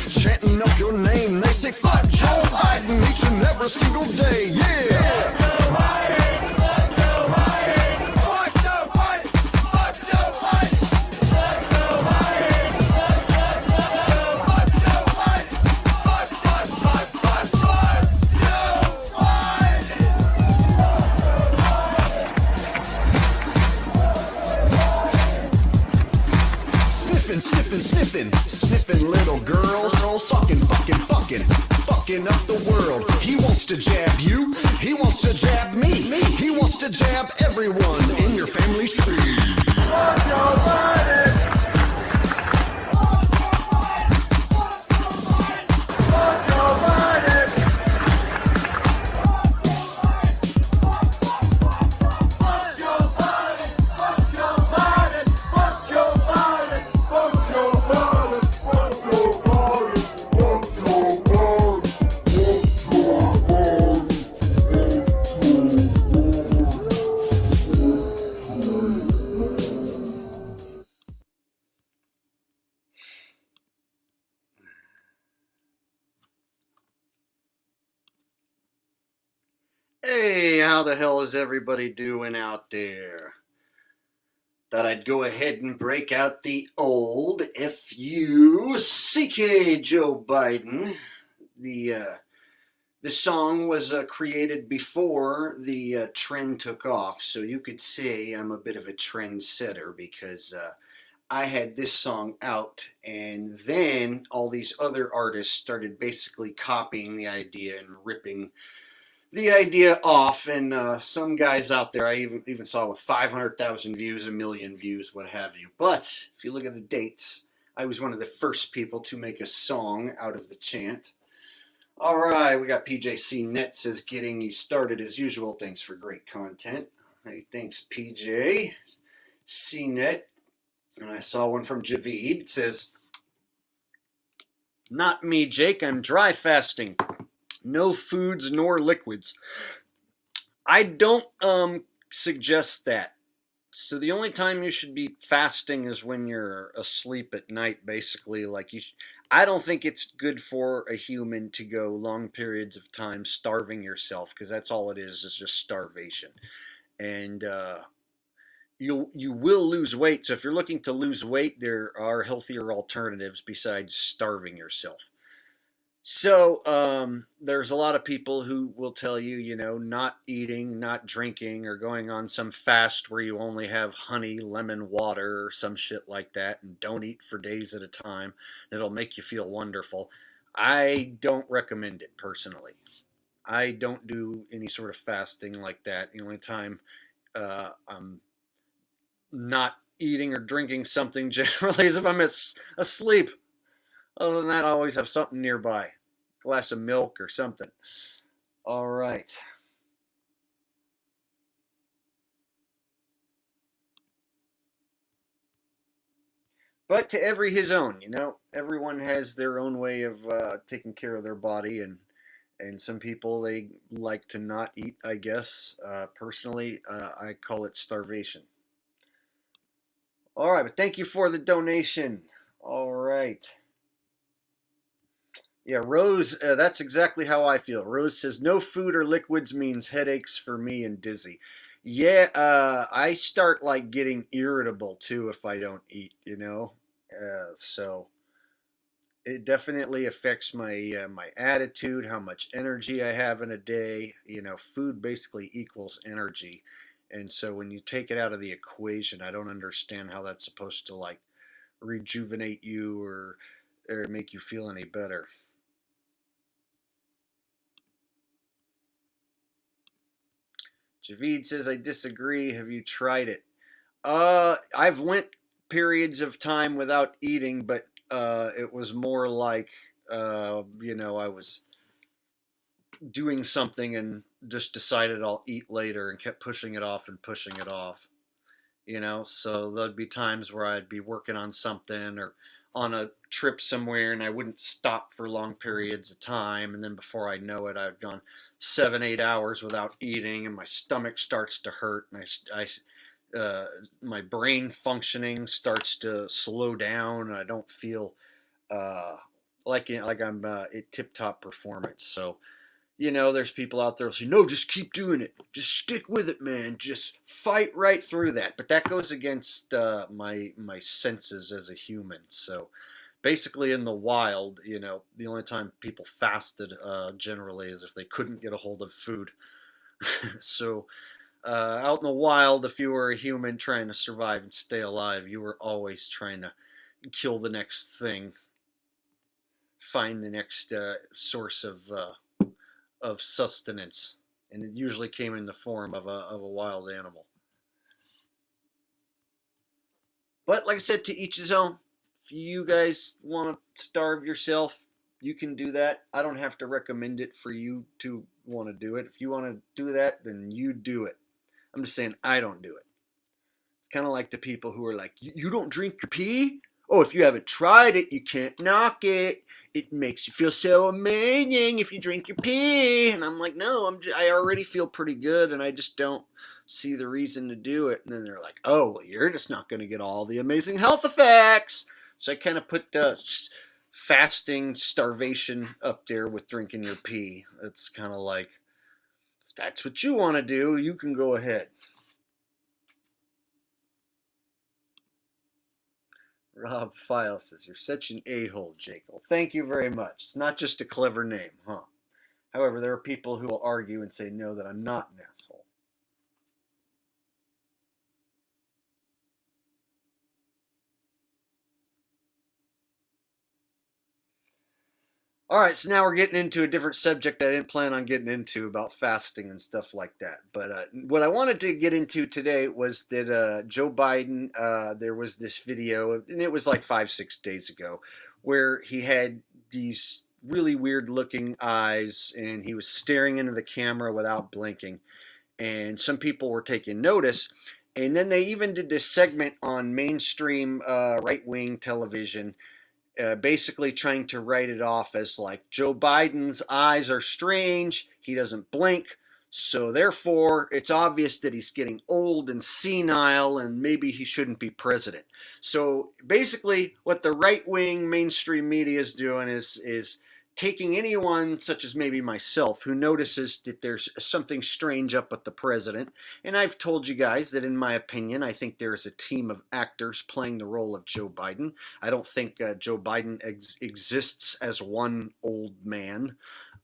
chanting up your name. They say fuck Joe Biden each and every single day. Yeah. Joe Biden, fuck Joe Biden, fuck Joe Biden, fuck Joe Biden, fuck Joe Biden, fuck Joe Biden, fuck Sniffing little girls, fucking up the world. He wants to jab you, he wants to jab me, he wants to jab everyone in your family tree. Fuck Joe Biden! Fuck Joe Biden! Fuck Joe Biden! Fuck Joe Biden! Fuck Joe Biden! Fuck Joe Biden! Fuck Joe Biden! Fuck Joe Biden! Hey, how the hell is everybody doing out there? Thought I'd go ahead and break out the old F-U-C-K Joe Biden. The song was created before the trend took off, so you could say I'm a bit of a trendsetter because I had this song out, and then all these other artists started basically copying the idea and ripping the idea off, and some guys out there I even saw with 500,000 views, 1 million views, what have you. But if you look at the dates, I was one of the first people to make a song out of the chant. All right, we got PJC Net says getting you started as usual. Thanks for great content. Hey, thanks PJ C Net. And I saw one from Javid. It says, "Not me, Jake. I'm dry fasting. No foods nor liquids." I don't suggest that. So the only time you should be fasting is when you're asleep at night, basically. I don't think it's good for a human to go long periods of time starving yourself, because that's all it is just starvation. And you will lose weight. So if you're looking to lose weight, there are healthier alternatives besides starving yourself. So there's a lot of people who will tell you, not eating, not drinking, or going on some fast where you only have honey, lemon water, or some shit like that, and don't eat for days at a time. It'll make you feel wonderful. I don't recommend it personally. I don't do any sort of fasting like that. The only time I'm not eating or drinking something generally is if I'm asleep. Other than that, I always have something nearby. A glass of milk or something. All right. But to every his own, Everyone has their own way of taking care of their body, and some people, they like to not eat, I guess. Personally, I call it starvation. All right, but thank you for the donation. All right. Yeah, Rose, that's exactly how I feel. Rose says, no food or liquids means headaches for me and dizzy. Yeah, I start getting irritable too if I don't eat. So it definitely affects my attitude, how much energy I have in a day. Food basically equals energy. And so when you take it out of the equation, I don't understand how that's supposed to rejuvenate you or make you feel any better. Javid says, I disagree. Have you tried it? I've went periods of time without eating, but it was more I was doing something and just decided I'll eat later and kept pushing it off and pushing it off. So there'd be times where I'd be working on something or on a trip somewhere, and I wouldn't stop for long periods of time. And then before I know it, I've gone 7, 8 hours without eating, and my stomach starts to hurt, and my brain functioning starts to slow down, and I don't feel like I'm at tip-top performance. So, you know, there's people out there who say, no, just keep doing it. Just stick with it, man. Just fight right through that. But that goes against my senses as a human. So basically in the wild, you know, the only time people fasted generally is if they couldn't get a hold of food. So out in the wild, if you were a human trying to survive and stay alive, you were always trying to kill the next thing, find the next source of sustenance, and it usually came in the form of a wild animal. But like I said, to each his own. If you guys want to starve yourself, you can do that. I don't have to recommend it for you to want to do it. If you want to do that, then you do it. I'm just saying I don't do it. It's kind of like the people who are like, you don't drink your pee? Oh, if you haven't tried it, you can't knock it. It makes you feel so amazing if you drink your pee. And I'm like, no, I already feel pretty good, and I just don't see the reason to do it. And then they're like, oh, well, you're just not going to get all the amazing health effects. So I kind of put fasting, starvation up there with drinking your pee. It's kind of like, if that's what you want to do, you can go ahead. Rob File says, you're such an a-hole, Jake. Well, thank you very much. It's not just a clever name, huh? However, there are people who will argue and say, no, that I'm not an asshole. All right, so now we're getting into a different subject I didn't plan on getting into about fasting and stuff like that. But what I wanted to get into today was that Joe Biden, there was this video, and it was like 5-6 days ago, where he had these really weird looking eyes and he was staring into the camera without blinking. And some people were taking notice. And then they even did this segment on mainstream right wing television, basically trying to write it off as like Joe Biden's eyes are strange, he doesn't blink, so therefore it's obvious that he's getting old and senile and maybe he shouldn't be president. So basically what the right-wing mainstream media is doing is taking anyone such as maybe myself who notices that there's something strange up with the president, and I've told you guys that in my opinion, I think there's a team of actors playing the role of Joe Biden. I don't think Joe Biden exists as one old man.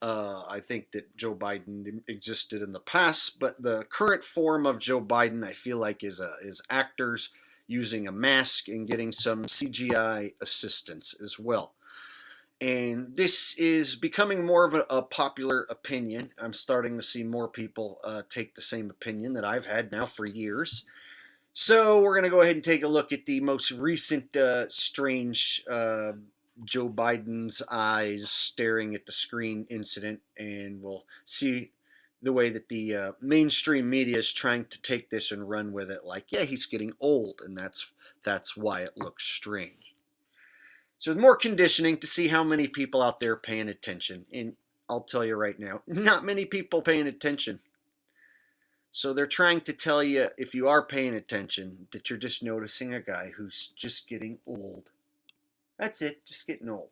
I think that Joe Biden existed in the past, but the current form of Joe Biden, I feel like, is actors using a mask and getting some CGI assistance as well. And this is becoming more of a popular opinion. I'm starting to see more people take the same opinion that I've had now for years. So we're going to go ahead and take a look at the most recent strange Joe Biden's eyes staring at the screen incident, and we'll see the way that the mainstream media is trying to take this and run with it like, yeah, he's getting old, and that's why it looks strange. So more conditioning to see how many people out there paying attention. And I'll tell you right now, not many people paying attention. So they're trying to tell you, if you are paying attention, that you're just noticing a guy who's just getting old. That's it, just getting old.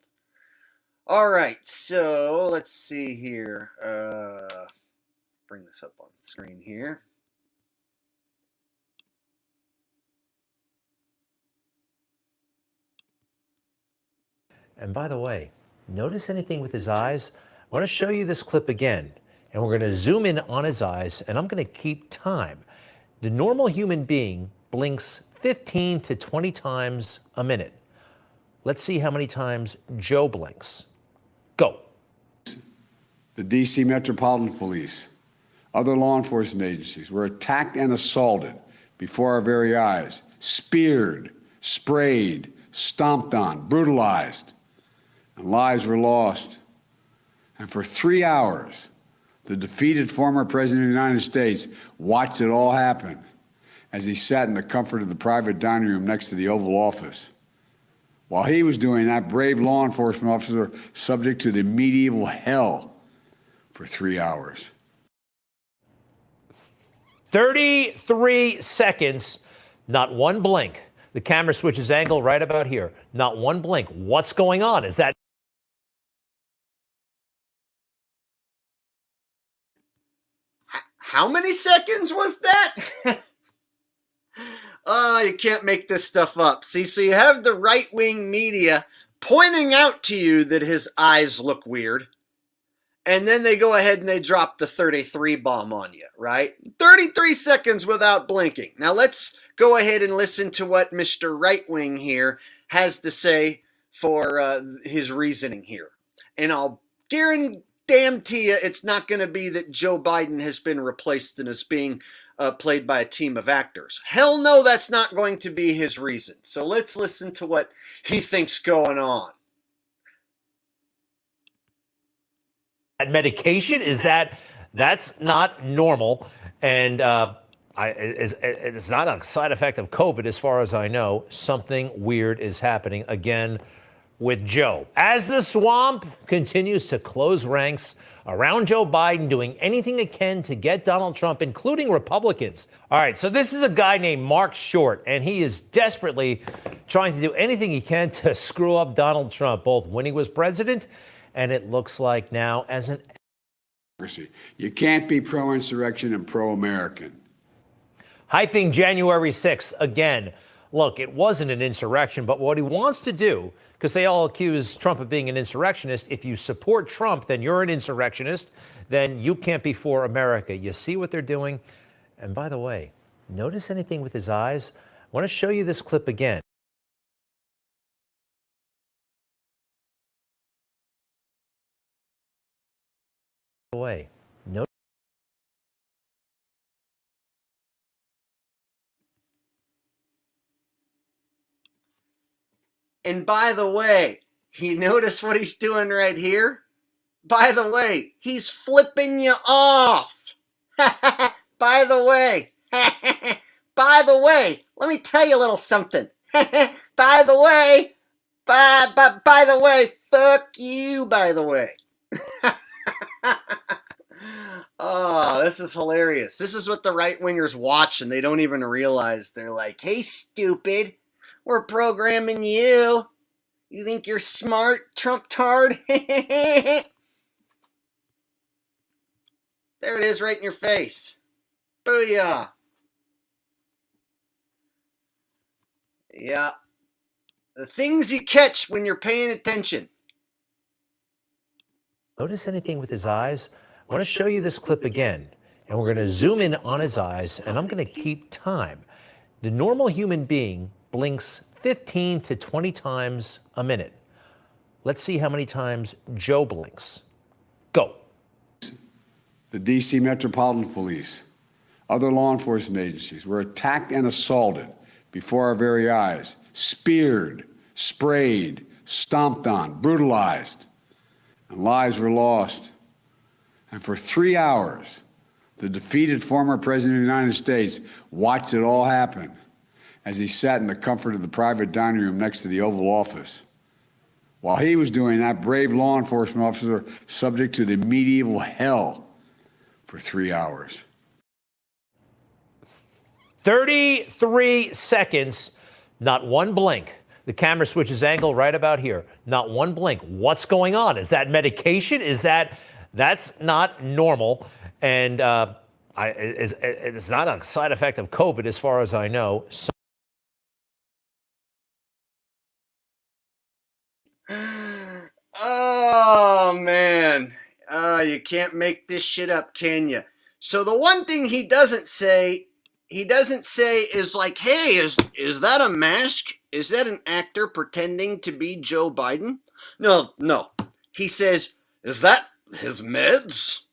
All right, so let's see here. Bring this up on the screen here. And by the way, notice anything with his eyes? I want to show you this clip again, and we're going to zoom in on his eyes, and I'm going to keep time. The normal human being blinks 15 to 20 times a minute. Let's see how many times Joe blinks. Go. The D.C. Metropolitan Police, other law enforcement agencies were attacked and assaulted before our very eyes, speared, sprayed, stomped on, brutalized. And lives were lost. And for 3 hours, the defeated former president of the United States watched it all happen as he sat in the comfort of the private dining room next to the Oval Office. While he was doing that, brave law enforcement officers were subject to the medieval hell for 3 hours. 33 seconds, not one blink. The camera switches angle right about here. Not one blink. What's going on? Is that How many seconds was that? Oh, you can't make this stuff up. See, so you have the right-wing media pointing out to you that his eyes look weird, and then they go ahead and they drop the 33 bomb on you, right? 33 seconds without blinking. Now let's go ahead and listen to what Mr. Right-wing here has to say for his reasoning here. And I'll guarantee you it's not going to be that Joe Biden has been replaced and is being played by a team of actors. Hell no, that's not going to be his reason. So let's listen to what he thinks going on. Medication that's not normal, and it's not a side effect of COVID as far as I know. Something weird is happening again with Joe. As the swamp continues to close ranks around Joe Biden, doing anything it can to get Donald Trump, including Republicans. All right, so this is a guy named Mark Short, and he is desperately trying to do anything he can to screw up Donald Trump, both when he was president and it looks like now as an... You can't be pro-insurrection and pro-American. Hyping January 6th again. Look, it wasn't an insurrection, but what he wants to do, because they all accuse Trump of being an insurrectionist, if you support Trump, then you're an insurrectionist, then you can't be for America. You see what they're doing? And by the way, notice anything with his eyes? I want to show you this clip again. Away. No. And by the way, you notice what he's doing right here? By the way, he's flipping you off. By the way, by the way, let me tell you a little something. By the way, by the way, fuck you, by the way. Oh, this is hilarious. This is what the right-wingers watch, and they don't even realize. They're like, hey, stupid, we're programming you. You think you're smart, Trump tard? There it is, right in your face. Booyah. Yeah. The things you catch when you're paying attention. Notice anything with his eyes? I want to show you this clip again, and we're going to zoom in on his eyes, and I'm going to keep time. The normal human being blinks 15 to 20 times a minute. Let's see how many times Joe blinks. Go. The D.C. Metropolitan Police, other law enforcement agencies were attacked and assaulted before our very eyes, speared, sprayed, stomped on, brutalized, and lives were lost. And for 3 hours, the defeated former president of the United States watched it all happen as he sat in the comfort of the private dining room next to the Oval Office. While he was doing that, brave law enforcement officers were subject to the medieval hell for 3 hours. 33 seconds, not one blink. The camera switches angle right about here. Not one blink. What's going on? Is that medication? That's not normal. And it's not a side effect of COVID as far as I know. Oh, man. You can't make this shit up, can you? So the one thing he doesn't say is like, hey, is that a mask? Is that an actor pretending to be Joe Biden? No. He says, is that his meds?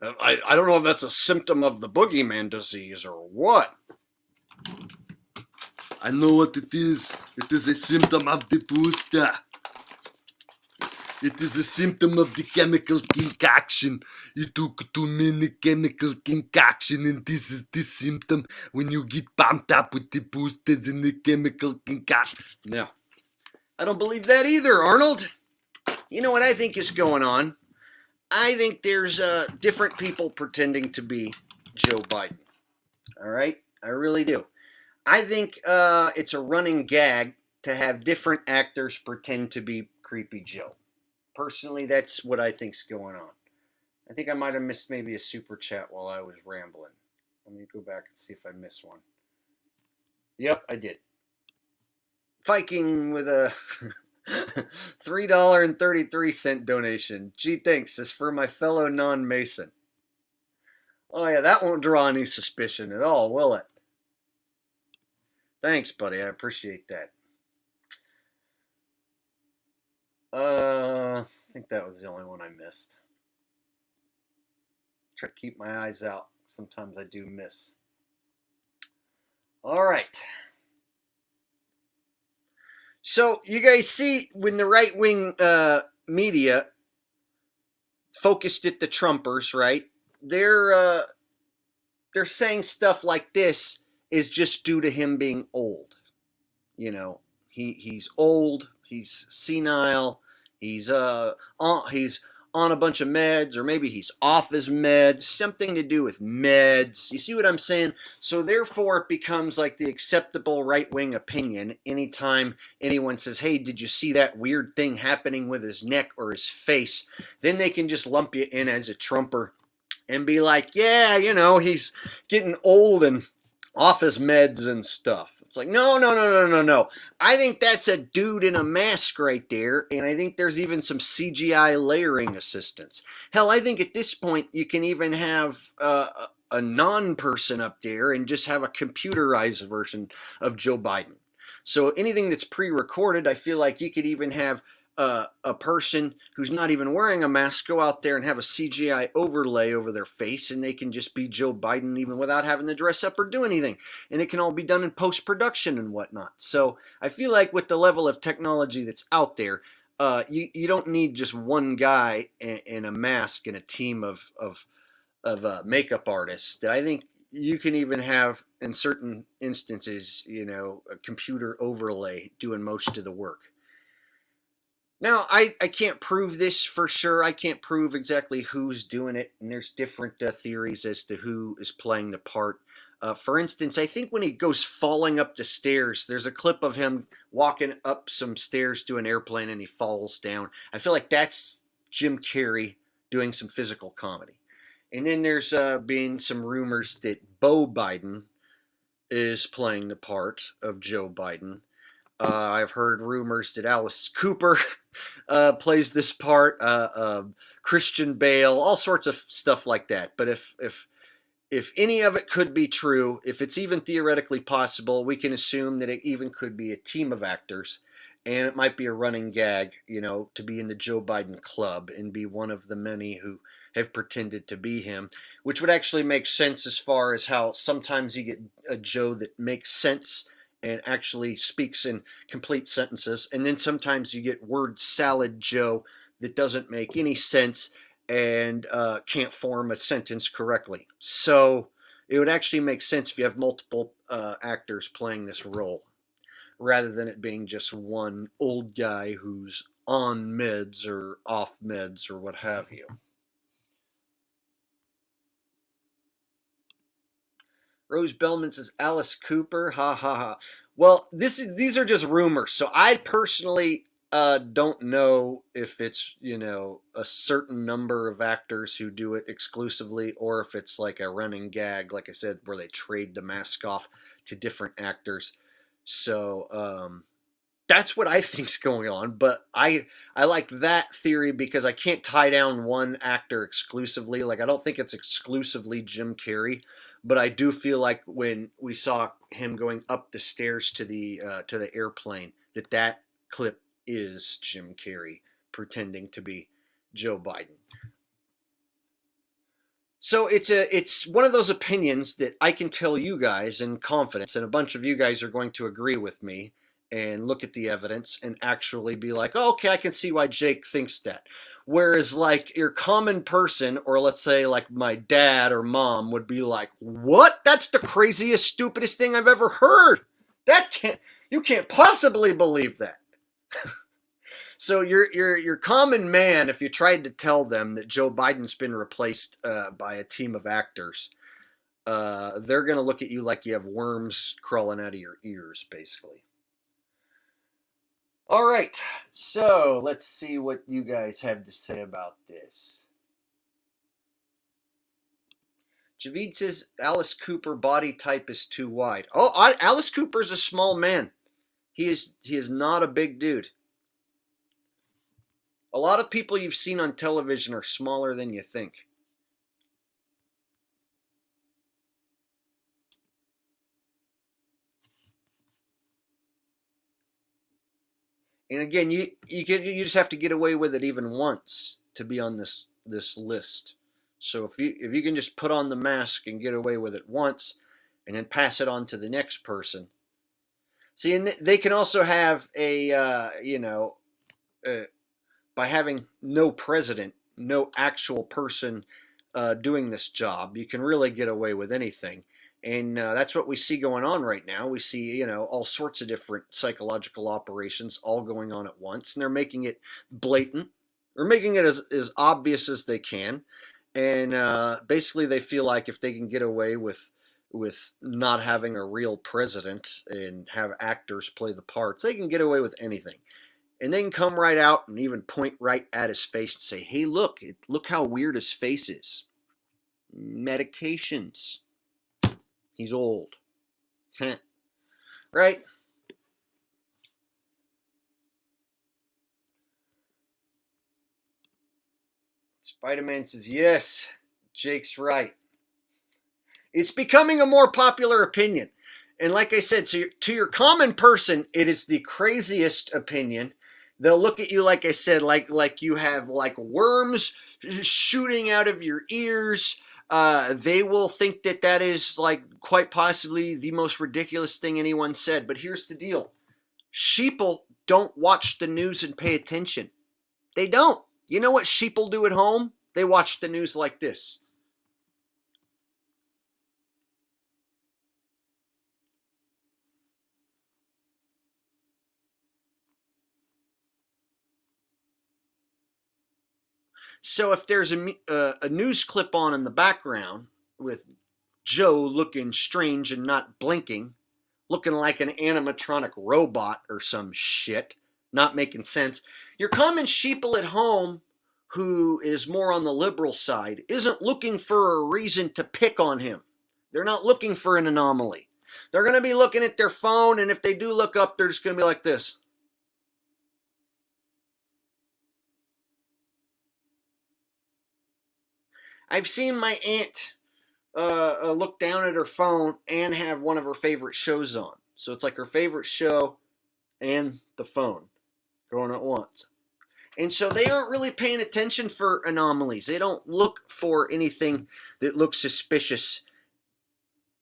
I don't know if that's a symptom of the boogeyman disease or what. I know what it is. It is a symptom of the booster. It is a symptom of the chemical concoction. You took too many chemical concoction, and this is the symptom when you get pumped up with the boosters and the chemical concoction. No, I don't believe that either, Arnold. You know what I think is going on? I think there's different people pretending to be Joe Biden. All right? I really do. I think it's a running gag to have different actors pretend to be Creepy Joe. Personally, that's what I think's going on. I think I might have missed maybe a super chat while I was rambling. Let me go back and see if I missed one. Yep, I did. Viking with a $3.33 donation. Gee, thanks. It's for my fellow non-Mason. Oh yeah, that won't draw any suspicion at all, will it? Thanks, buddy. I appreciate that. I think that was the only one I missed. Try to keep my eyes out. Sometimes I do miss. All right. So you guys see when the right-wing media focused at the Trumpers, right? They're saying stuff like this is just due to him being old. You know, he's old, he's senile, he's on a bunch of meds, or maybe he's off his meds, something to do with meds. You see what I'm saying? So therefore it becomes like the acceptable right-wing opinion anytime anyone says, hey, did you see that weird thing happening with his neck or his face? Then they can just lump you in as a Trumper and be like, yeah, you know, he's getting old and off his meds and stuff. It's like, no. I think that's a dude in a mask right there, and I think there's even some CGI layering assistance. Hell, I think at this point you can even have a non-person up there and just have a computerized version of Joe Biden. So anything that's pre-recorded, I feel like you could even have a person who's not even wearing a mask go out there and have a CGI overlay over their face, and they can just be Joe Biden even without having to dress up or do anything. And it can all be done in post-production and whatnot. So I feel like with the level of technology that's out there, you don't need just one guy in a mask and a team of makeup artists. I think you can even have, in certain instances, you know, a computer overlay doing most of the work. Now, I can't prove this for sure. I can't prove exactly who's doing it, and there's different theories as to who is playing the part. For instance, I think when he goes falling up the stairs, there's a clip of him walking up some stairs to an airplane and he falls down. I feel like that's Jim Carrey doing some physical comedy. And then there's been some rumors that Beau Biden is playing the part of Joe Biden. I've heard rumors that Alice Cooper plays this part, Christian Bale, all sorts of stuff like that. But if any of it could be true, if it's even theoretically possible, we can assume that it even could be a team of actors, and it might be a running gag, you know, to be in the Joe Biden club and be one of the many who have pretended to be him, which would actually make sense as far as how sometimes you get a Joe that makes sense and actually speaks in complete sentences. And then sometimes you get word salad Joe that doesn't make any sense and can't form a sentence correctly. So it would actually make sense if you have multiple actors playing this role, rather than it being just one old guy who's on meds or off meds or what have you. Rose Bellman says Alice Cooper, ha ha ha. Well, these are just rumors. So I personally don't know if it's, you know, a certain number of actors who do it exclusively, or if it's like a running gag, like I said, where they trade the mask off to different actors. So that's what I think's going on. But I like that theory because I can't tie down one actor exclusively. Like I don't think it's exclusively Jim Carrey. But I do feel like when we saw him going up the stairs to the airplane, that clip is Jim Carrey pretending to be Joe Biden. So it's one of those opinions that I can tell you guys in confidence, and a bunch of you guys are going to agree with me and look at the evidence and actually be like, oh, okay, I can see why Jake thinks that. Whereas like your common person, or let's say like my dad or mom, would be like, what? That's the craziest, stupidest thing I've ever heard. You can't possibly believe that. So your common man, if you tried to tell them that Joe Biden's been replaced by a team of actors, they're going to look at you like you have worms crawling out of your ears, basically. All right, so let's see what you guys have to say about this. Javid says Alice Cooper body type is too wide. Oh, Alice Cooper's a small man. He is not a big dude. A lot of people you've seen on television are smaller than you think. And again, you just have to get away with it even once to be on this list. So if you can just put on the mask and get away with it once, and then pass it on to the next person. See, and they can also have a by having no president, no actual person doing this job, you can really get away with anything. And that's what we see going on right now. We see, all sorts of different psychological operations all going on at once, and they're making it blatant. They're making it as obvious as they can. And basically they feel like if they can get away with not having a real president and have actors play the parts, they can get away with anything. And they can come right out and even point right at his face and say, hey, look how weird his face is. Medications. He's old. Right? Spider-Man says, yes, Jake's right. It's becoming a more popular opinion. And like I said, to your common person, it is the craziest opinion. They'll look at you, like I said, like you have like worms shooting out of your ears. They will think that is like quite possibly the most ridiculous thing anyone said. But here's the deal. Sheeple don't watch the news and pay attention. They don't. You know what sheeple do at home? They watch the news like this. So if there's a news clip on in the background with Joe looking strange and not blinking, looking like an animatronic robot or some shit, not making sense, your common sheeple at home, who is more on the liberal side, isn't looking for a reason to pick on him. They're not looking for an anomaly. They're going to be looking at their phone, and if they do look up, they're just going to be like this. I've seen my aunt look down at her phone and have one of her favorite shows on. So it's like her favorite show and the phone going at once. And so they aren't really paying attention for anomalies. They don't look for anything that looks suspicious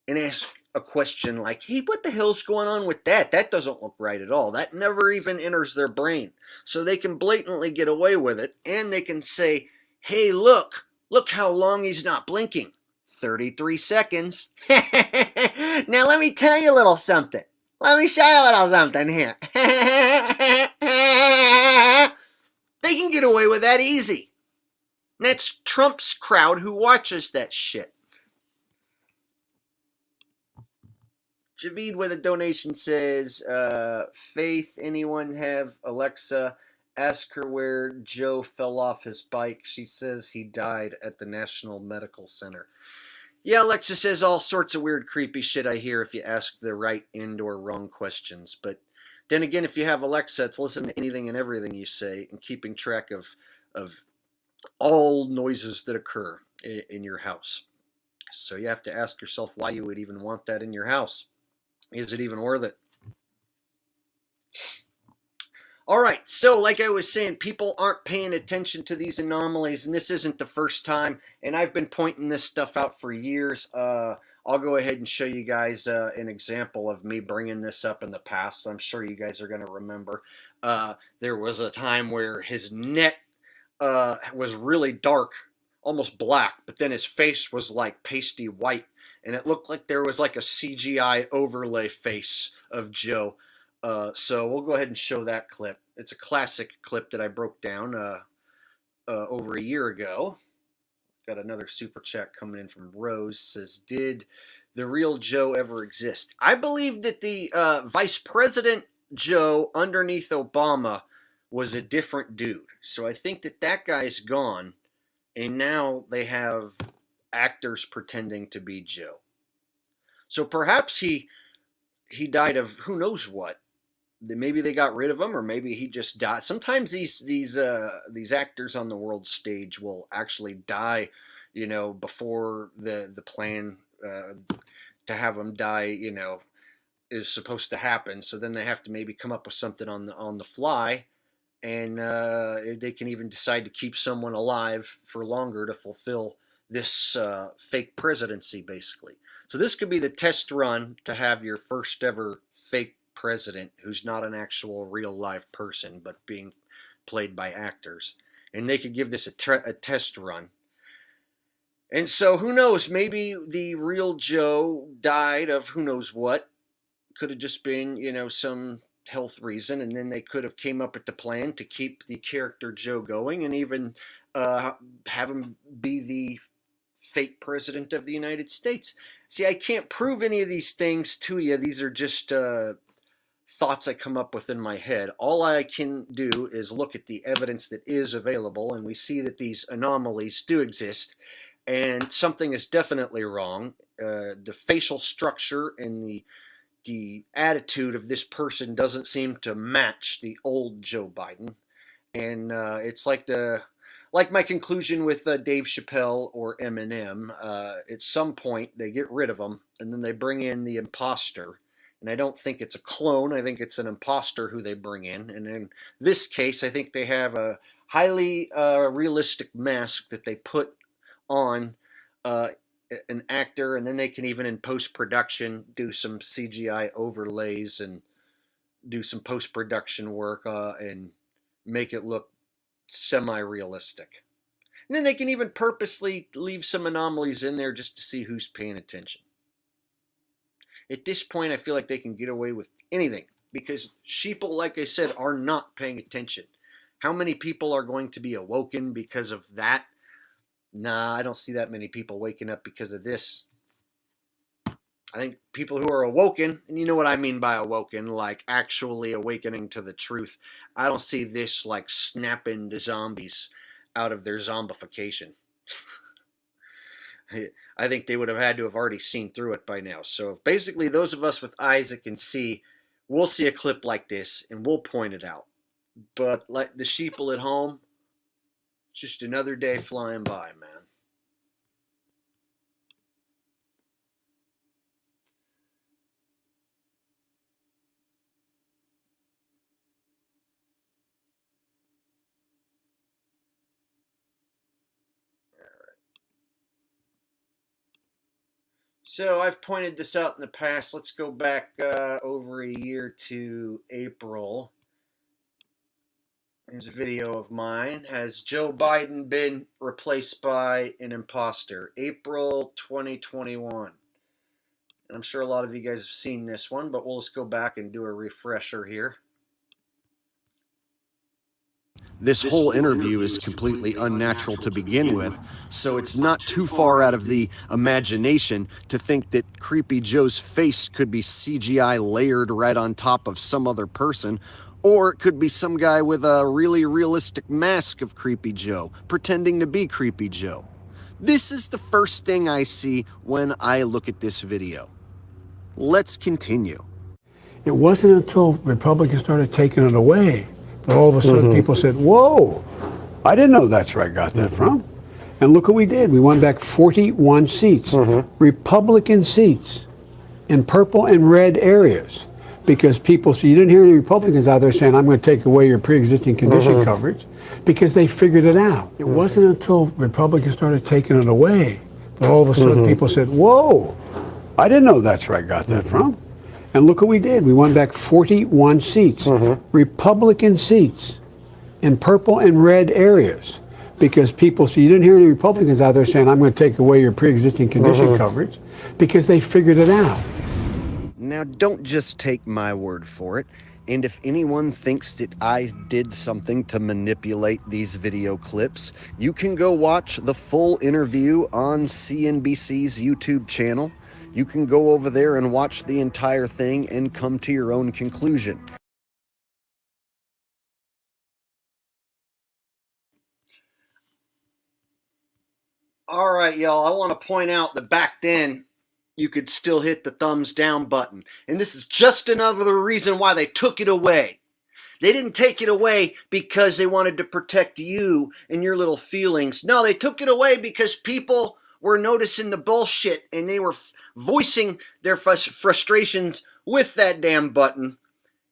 and ask a question like, hey, what the hell's going on with that? That doesn't look right at all. That never even enters their brain. So they can blatantly get away with it, and they can say, hey, look how long he's not blinking. 33 seconds. Now let me tell you a little something. Let me show you a little something here. They can get away with that easy. And that's Trump's crowd who watches that shit. Javid with a donation says, Faith, anyone have Alexa? Ask her where Joe fell off his bike. She says he died at the National Medical Center. Yeah, Alexa says all sorts of weird, creepy shit I hear if you ask the right and or wrong questions. But then again, if you have Alexa, it's listening to anything and everything you say and keeping track of all noises that occur in your house. So you have to ask yourself why you would even want that in your house. Is it even worth it? All right, so like I was saying, people aren't paying attention to these anomalies, and this isn't the first time, and I've been pointing this stuff out for years. I'll go ahead and show you guys an example of me bringing this up in the past. I'm sure you guys are going to remember. There was a time where his neck was really dark, almost black, but then his face was like pasty white, and it looked like there was like a CGI overlay face of Joe. So we'll go ahead and show that clip. It's a classic clip that I broke down over a year ago. Got another super chat coming in from Rose. Says, did the real Joe ever exist? I believe that the Vice President Joe underneath Obama was a different dude. So I think that guy's gone, and now they have actors pretending to be Joe. So perhaps he died of who knows what. Maybe they got rid of him, or maybe he just died. Sometimes these actors on the world stage will actually die, before the plan to have them die, is supposed to happen. So then they have to maybe come up with something on the fly, and they can even decide to keep someone alive for longer to fulfill this fake presidency, basically. So this could be the test run to have your first ever fake president who's not an actual real live person but being played by actors. And they could give this a test run. And so who knows, maybe the real Joe died of who knows what. Could have just been, some health reason, and then they could have came up with the plan to keep the character Joe going and even have him be the fake president of the United States. See, I can't prove any of these things to you. These are just thoughts I come up with in my head. All I can do is look at the evidence that is available, and we see that these anomalies do exist, and something is definitely wrong. The facial structure and the attitude of this person doesn't seem to match the old Joe Biden. And it's like my conclusion with Dave Chappelle or Eminem. At some point, they get rid of them, and then they bring in the imposter. And I don't think it's a clone. I think it's an imposter who they bring in. And in this case, I think they have a highly realistic mask that they put on an actor, and then they can even in post-production do some CGI overlays and do some post-production work and make it look semi-realistic. And then they can even purposely leave some anomalies in there just to see who's paying attention. At this point, I feel like they can get away with anything because sheeple, like I said, are not paying attention. How many people are going to be awoken because of that? Nah, I don't see that many people waking up because of this. I think people who are awoken, and you know what I mean by awoken, like actually awakening to the truth. I don't see this like snapping the zombies out of their zombification. I think they would have had to have already seen through it by now. So basically, those of us with eyes that can see, we'll see a clip like this and we'll point it out. But like the sheeple at home, just another day flying by, man. So I've pointed this out in the past. Let's go back over a year to April. Here's a video of mine. Has Joe Biden been replaced by an imposter? April 2021. And I'm sure a lot of you guys have seen this one, but we'll just go back and do a refresher here. This whole interview is completely unnatural to begin with, so it's not too far out of the imagination to think that Creepy Joe's face could be CGI layered right on top of some other person, or it could be some guy with a really realistic mask of Creepy Joe, pretending to be Creepy Joe. This is the first thing I see when I look at this video. Let's continue. It wasn't until Republicans started taking it away that all of a sudden people said, whoa, I didn't know that's where I got that from. And look what we did. We won back 41 seats, Republican seats in purple and red areas. Because people, so you didn't hear any Republicans out there saying, I'm going to take away your pre-existing condition coverage, because they figured it out. It wasn't until Republicans started taking it away that all of a sudden people said, whoa, I didn't know that's where I got that from. And look what we did. We won back 41 seats, Republican seats in purple and red areas. Because people, so you didn't hear any Republicans out there saying, I'm going to take away your pre-existing condition coverage, because they figured it out. Now, don't just take my word for it. And if anyone thinks that I did something to manipulate these video clips, you can go watch the full interview on CNBC's YouTube channel. You can go over there and watch the entire thing and come to your own conclusion. All right, y'all, I want to point out that back then you could still hit the thumbs down button. And this is just another reason why they took it away. They didn't take it away because they wanted to protect you and your little feelings. No, they took it away because people were noticing the bullshit and they were voicing their frustrations with that damn button.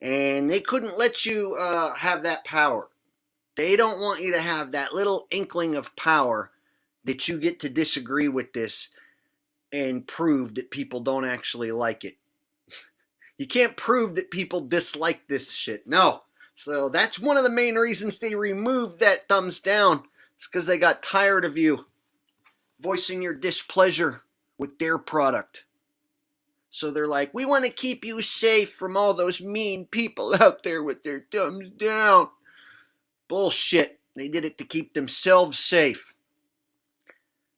And they couldn't let you have that power. They don't want you to have that little inkling of power that you get to disagree with this and prove that people don't actually like it. You can't prove that people dislike this shit. No. So that's one of the main reasons they removed that thumbs down. It's because they got tired of you voicing your displeasure with their product. So they're like, we want to keep you safe from all those mean people out there with their thumbs down. Bullshit. They did it to keep themselves safe.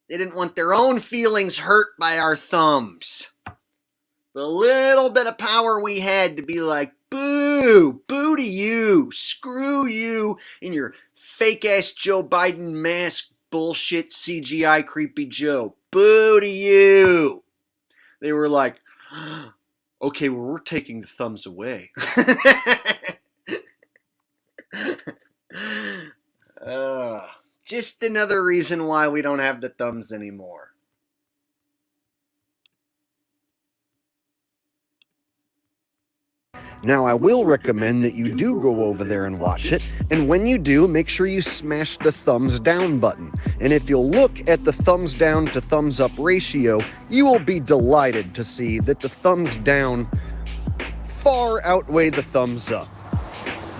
They didn't want their own feelings hurt by our thumbs. The little bit of power we had to be like, boo, boo to you, screw you and your fake-ass Joe Biden mask bullshit CGI creepy Joe. Boo to you. They were like, okay, well, we're taking the thumbs away. Just another reason why we don't have the thumbs anymore. Now, I will recommend that you do go over there and watch it, and when you do, make sure you smash the thumbs down button. And if you'll look at the thumbs down to thumbs up ratio, you will be delighted to see that the thumbs down far outweigh the thumbs up.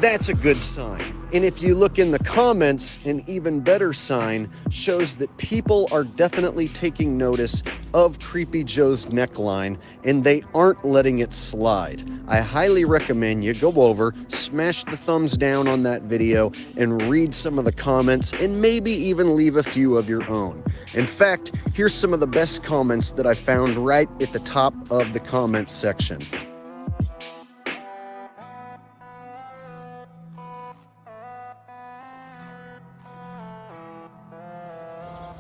That's a good sign. And if you look in the comments, an even better sign shows that people are definitely taking notice of Creepy Joe's neckline and they aren't letting it slide. I highly recommend you go over, smash the thumbs down on that video and read some of the comments and maybe even leave a few of your own. In fact, here's some of the best comments that I found right at the top of the comments section.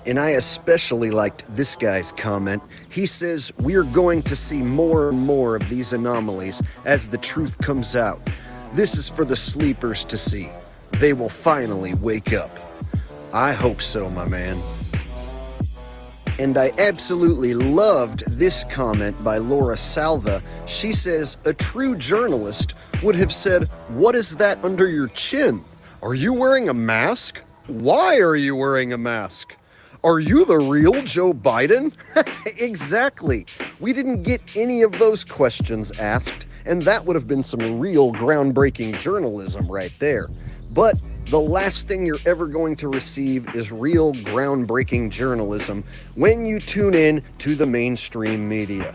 And I especially liked this guy's comment. He says, we're going to see more and more of these anomalies as the truth comes out. This is for the sleepers to see. They will finally wake up. I hope so, my man. And I absolutely loved this comment by Laura Salva. She says, a true journalist would have said, what is that under your chin? Are you wearing a mask? Why are you wearing a mask? Are you the real Joe Biden? Exactly. We didn't get any of those questions asked, and that would have been some real groundbreaking journalism right there. But the last thing you're ever going to receive is real groundbreaking journalism when you tune in to the mainstream media.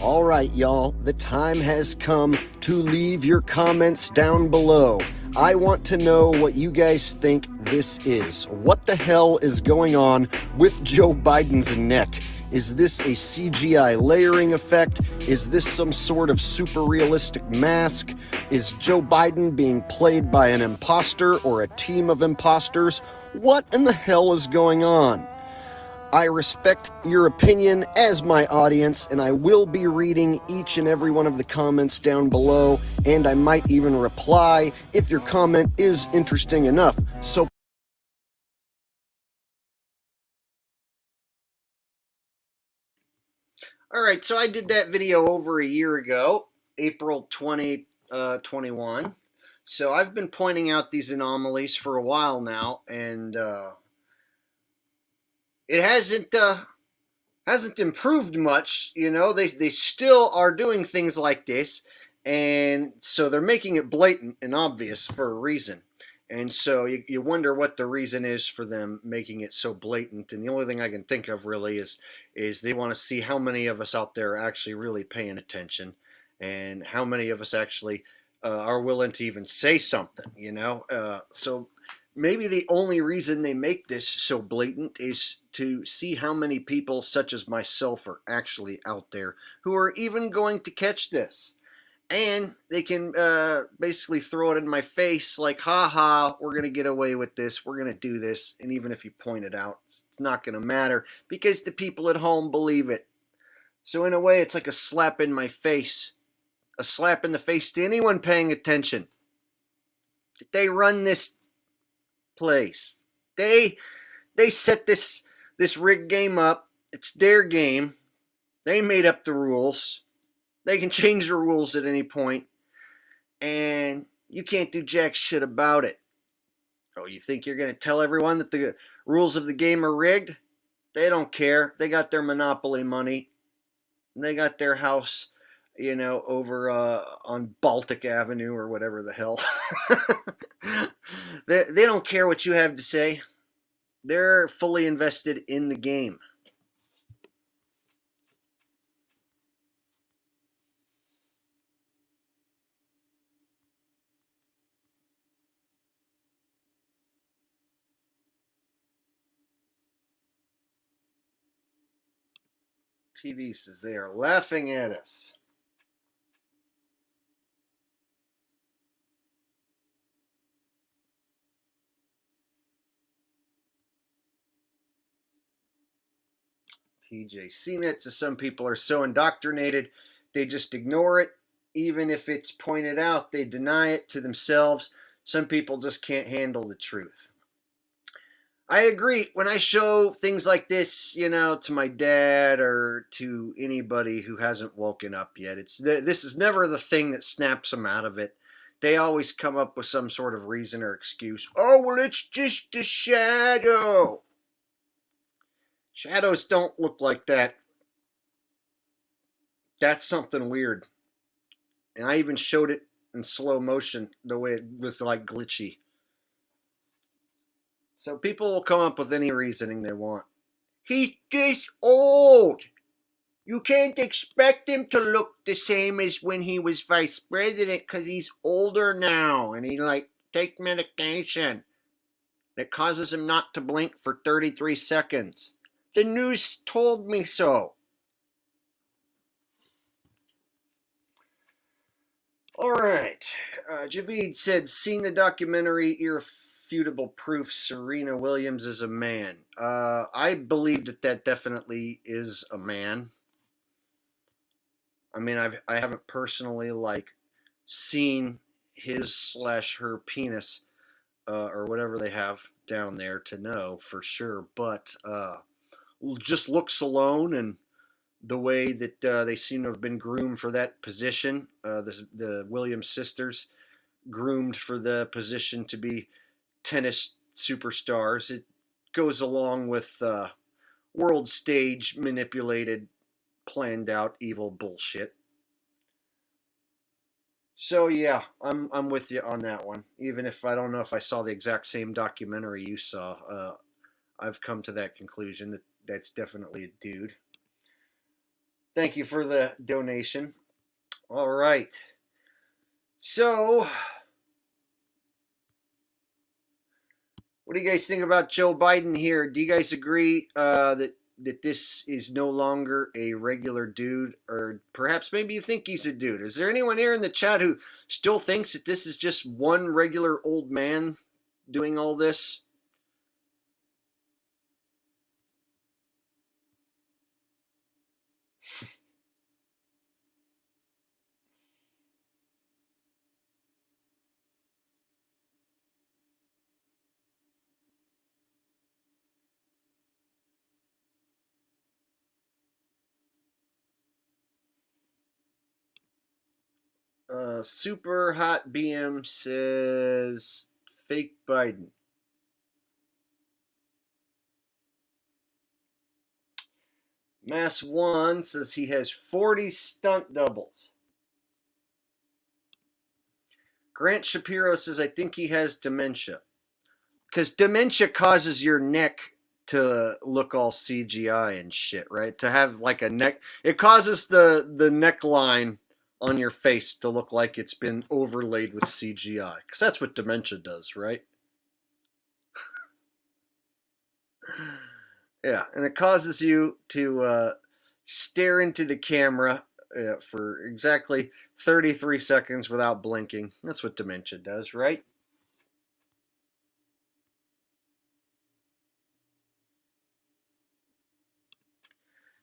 All right, y'all, the time has come to leave your comments down below. I want to know what you guys think this is. What the hell is going on with Joe Biden's neck? Is this a CGI layering effect? Is this some sort of super realistic mask? Is Joe Biden being played by an imposter or a team of imposters? What in the hell is going on? I respect your opinion as my audience, and I will be reading each and every one of the comments down below, and I might even reply if your comment is interesting enough. So Alright, so I did that video over a year ago, April 2021. So I've been pointing out these anomalies for a while now, and it hasn't improved much. You know, they still are doing things like this, and so they're making it blatant and obvious for a reason. And so you wonder what the reason is for them making it so blatant. And the only thing I can think of really is they want to see how many of us out there are actually really paying attention, and how many of us actually are willing to even say something. You know, so maybe the only reason they make this so blatant is to see how many people such as myself are actually out there who are even going to catch this. And they can basically throw it in my face like, ha ha, we're going to get away with this. We're going to do this. And even if you point it out, it's not going to matter because the people at home believe it. So in a way, it's like a slap in my face. A slap in the face to anyone paying attention. They run this place. They set this rigged game up. It's their game. They made up the rules. They can change the rules at any point, and you can't do jack shit about it. Oh, you think you're going to tell everyone that the rules of the game are rigged? They don't care. They got their monopoly money. They got their house, over on Baltic Avenue or whatever the hell. They don't care what you have to say. They're fully invested in the game. TV says they are laughing at us. PJ CNET says some people are so indoctrinated they just ignore it. Even if it's pointed out, they deny it to themselves. Some people just can't handle the truth. I agree. When I show things like this, to my dad or to anybody who hasn't woken up yet, this is never the thing that snaps them out of it. They always come up with some sort of reason or excuse. Oh, well, it's just a shadow. Shadows don't look like that. That's something weird. And I even showed it in slow motion, the way it was like glitchy. So people will come up with any reasoning they want. He's this old. You can't expect him to look the same as when he was vice president because he's older now and he take medication that causes him not to blink for 33 seconds. The news told me so. All right. Javid said, seen the documentary Irrefutable Proof Serena Williams is a man. I believe that definitely is a man. I mean, I haven't personally seen his/her penis or whatever they have down there to know for sure, but just looks alone and the way that they seem to have been groomed for that position. The Williams sisters groomed for the position to be tennis superstars. It goes along with world stage manipulated, planned out evil bullshit. So yeah, I'm with you on that one. Even if I don't know if I saw the exact same documentary you saw, I've come to that conclusion that that's definitely a dude. Thank you for the donation. All right. So, what do you guys think about Joe Biden here? Do you guys agree that this is no longer a regular dude? Or perhaps maybe you think he's a dude. Is there anyone here in the chat who still thinks that this is just one regular old man doing all this? Super Hot BM says fake Biden. Mass One says he has 40 stunt doubles. Grant Shapiro says I think he has dementia. Because dementia causes your neck to look all CGI and shit, right? To have a neck. It causes the neckline on your face to look like it's been overlaid with CGI. Because that's what dementia does, right? Yeah, and it causes you to stare into the camera for exactly 33 seconds without blinking. That's what dementia does, right?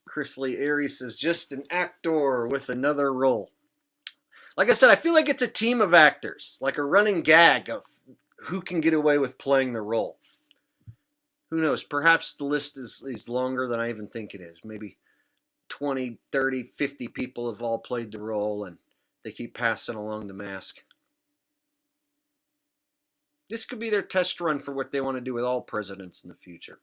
Chris Lee Aries says, just an actor with another role. Like I said, I feel like it's a team of actors, like a running gag of who can get away with playing the role. Who knows? Perhaps the list is longer than I even think it is. Maybe 20, 30, 50 people have all played the role, and they keep passing along the mask. This could be their test run for what they want to do with all presidents in the future.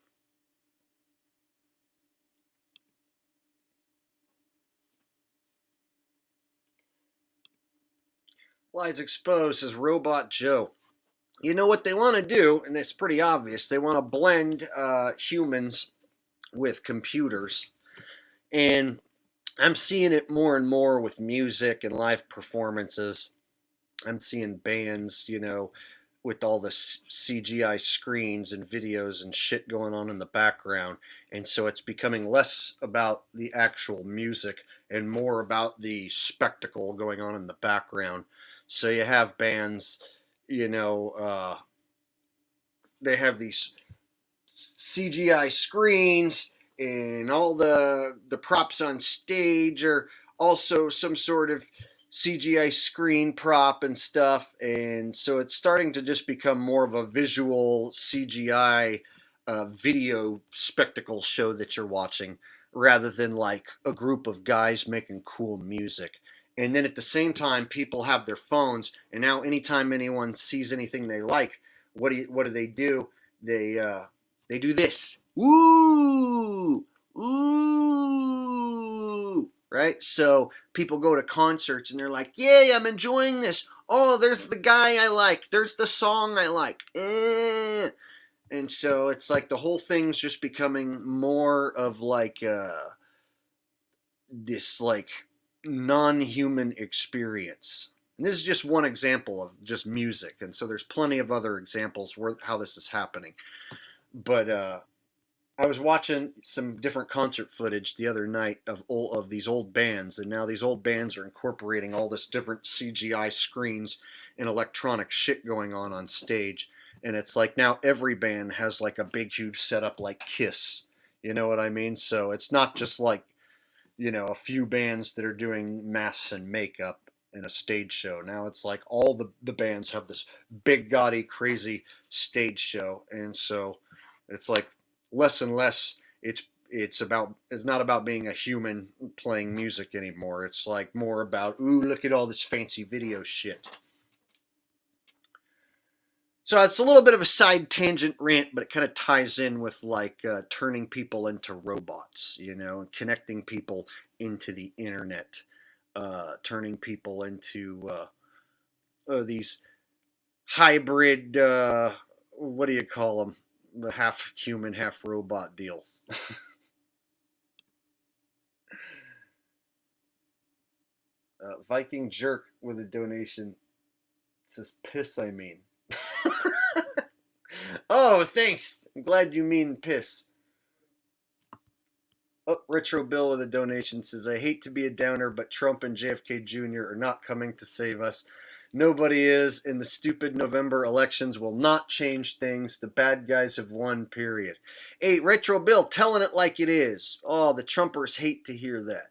Lies Exposed says Robot Joe. You know what they want to do, and it's pretty obvious. They want to blend humans with computers. And I'm seeing it more and more with music and live performances. I'm seeing bands, you know, with all the CGI screens and videos and shit going on in the background. And so it's becoming less about the actual music and more about the spectacle going on in the background. So you have bands, you know, they have these CGI screens, and all the props on stage are also some sort of CGI screen prop and stuff. And so it's starting to just become more of a visual CGI video spectacle show that you're watching, rather than like a group of guys making cool music. And then at the same time, people have their phones, and now anytime anyone sees anything they like, what do they do? They do this. Ooh, ooh, right? So people go to concerts and they're like, "Yay, I'm enjoying this. Oh, there's the guy I like. There's the song I like." And so it's like the whole thing's just becoming more of like this like non-human experience. And this is just one example of just music, and so there's plenty of other examples where how this is happening. But I was watching some different concert footage the other night of these old bands, and now these old bands are incorporating all this different CGI screens and electronic shit going on stage. And it's like now every band has like a big huge setup like Kiss. You know what I mean? So it's not just like, you know, a few bands that are doing masks and makeup in a stage show. Now it's like all the bands have this big gaudy crazy stage show. And so it's like less and less it's not about being a human playing music anymore. It's like more about, ooh, look at all this fancy video shit. So it's a little bit of a side tangent rant, but it kind of ties in with like turning people into robots, you know, and connecting people into the internet, turning people into these hybrid, what do you call them? The half human, half robot deals. Viking Jerk with a donation says, piss, I mean. Oh, thanks. I'm glad you mean piss. Oh, Retro Bill with a donation says, I hate to be a downer, but Trump and JFK Jr. are not coming to save us. Nobody is, and the stupid November elections will not change things. The bad guys have won, period. Hey, Retro Bill, telling it like it is. Oh, the Trumpers hate to hear that.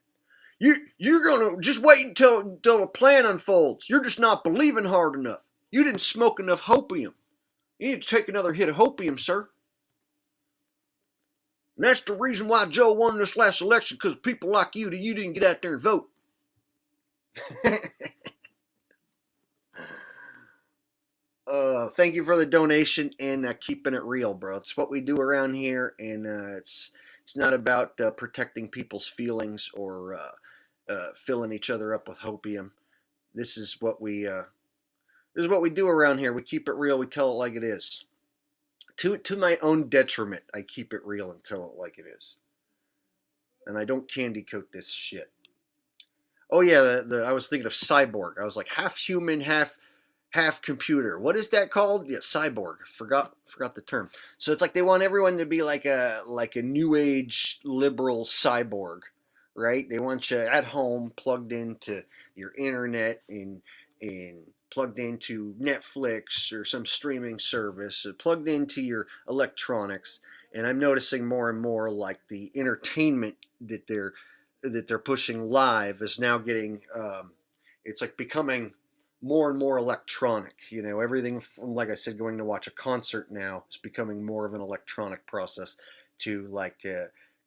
You're going to just wait until a plan unfolds. You're just not believing hard enough. You didn't smoke enough hopium. You need to take another hit of hopium, sir. And that's the reason why Joe won this last election, because people like you didn't get out there and vote. Thank you for the donation and keeping it real, bro. It's what we do around here, and it's not about protecting people's feelings or filling each other up with hopium. This is what we do around here. We keep it real. We tell it like it is. To my own detriment, I keep it real and tell it like it is. And I don't candy coat this shit. Oh yeah, I was thinking of Cyborg. I was like half human, half computer. What is that called? Yeah, Cyborg. Forgot the term. So it's like they want everyone to be like a new age liberal cyborg, right? They want you at home, plugged into your internet and plugged into Netflix or some streaming service, or plugged into your electronics. And I'm noticing more and more like the entertainment that they're pushing live is now getting it's like becoming more and more electronic. You know, everything from, like I said, going to watch a concert now is becoming more of an electronic process to like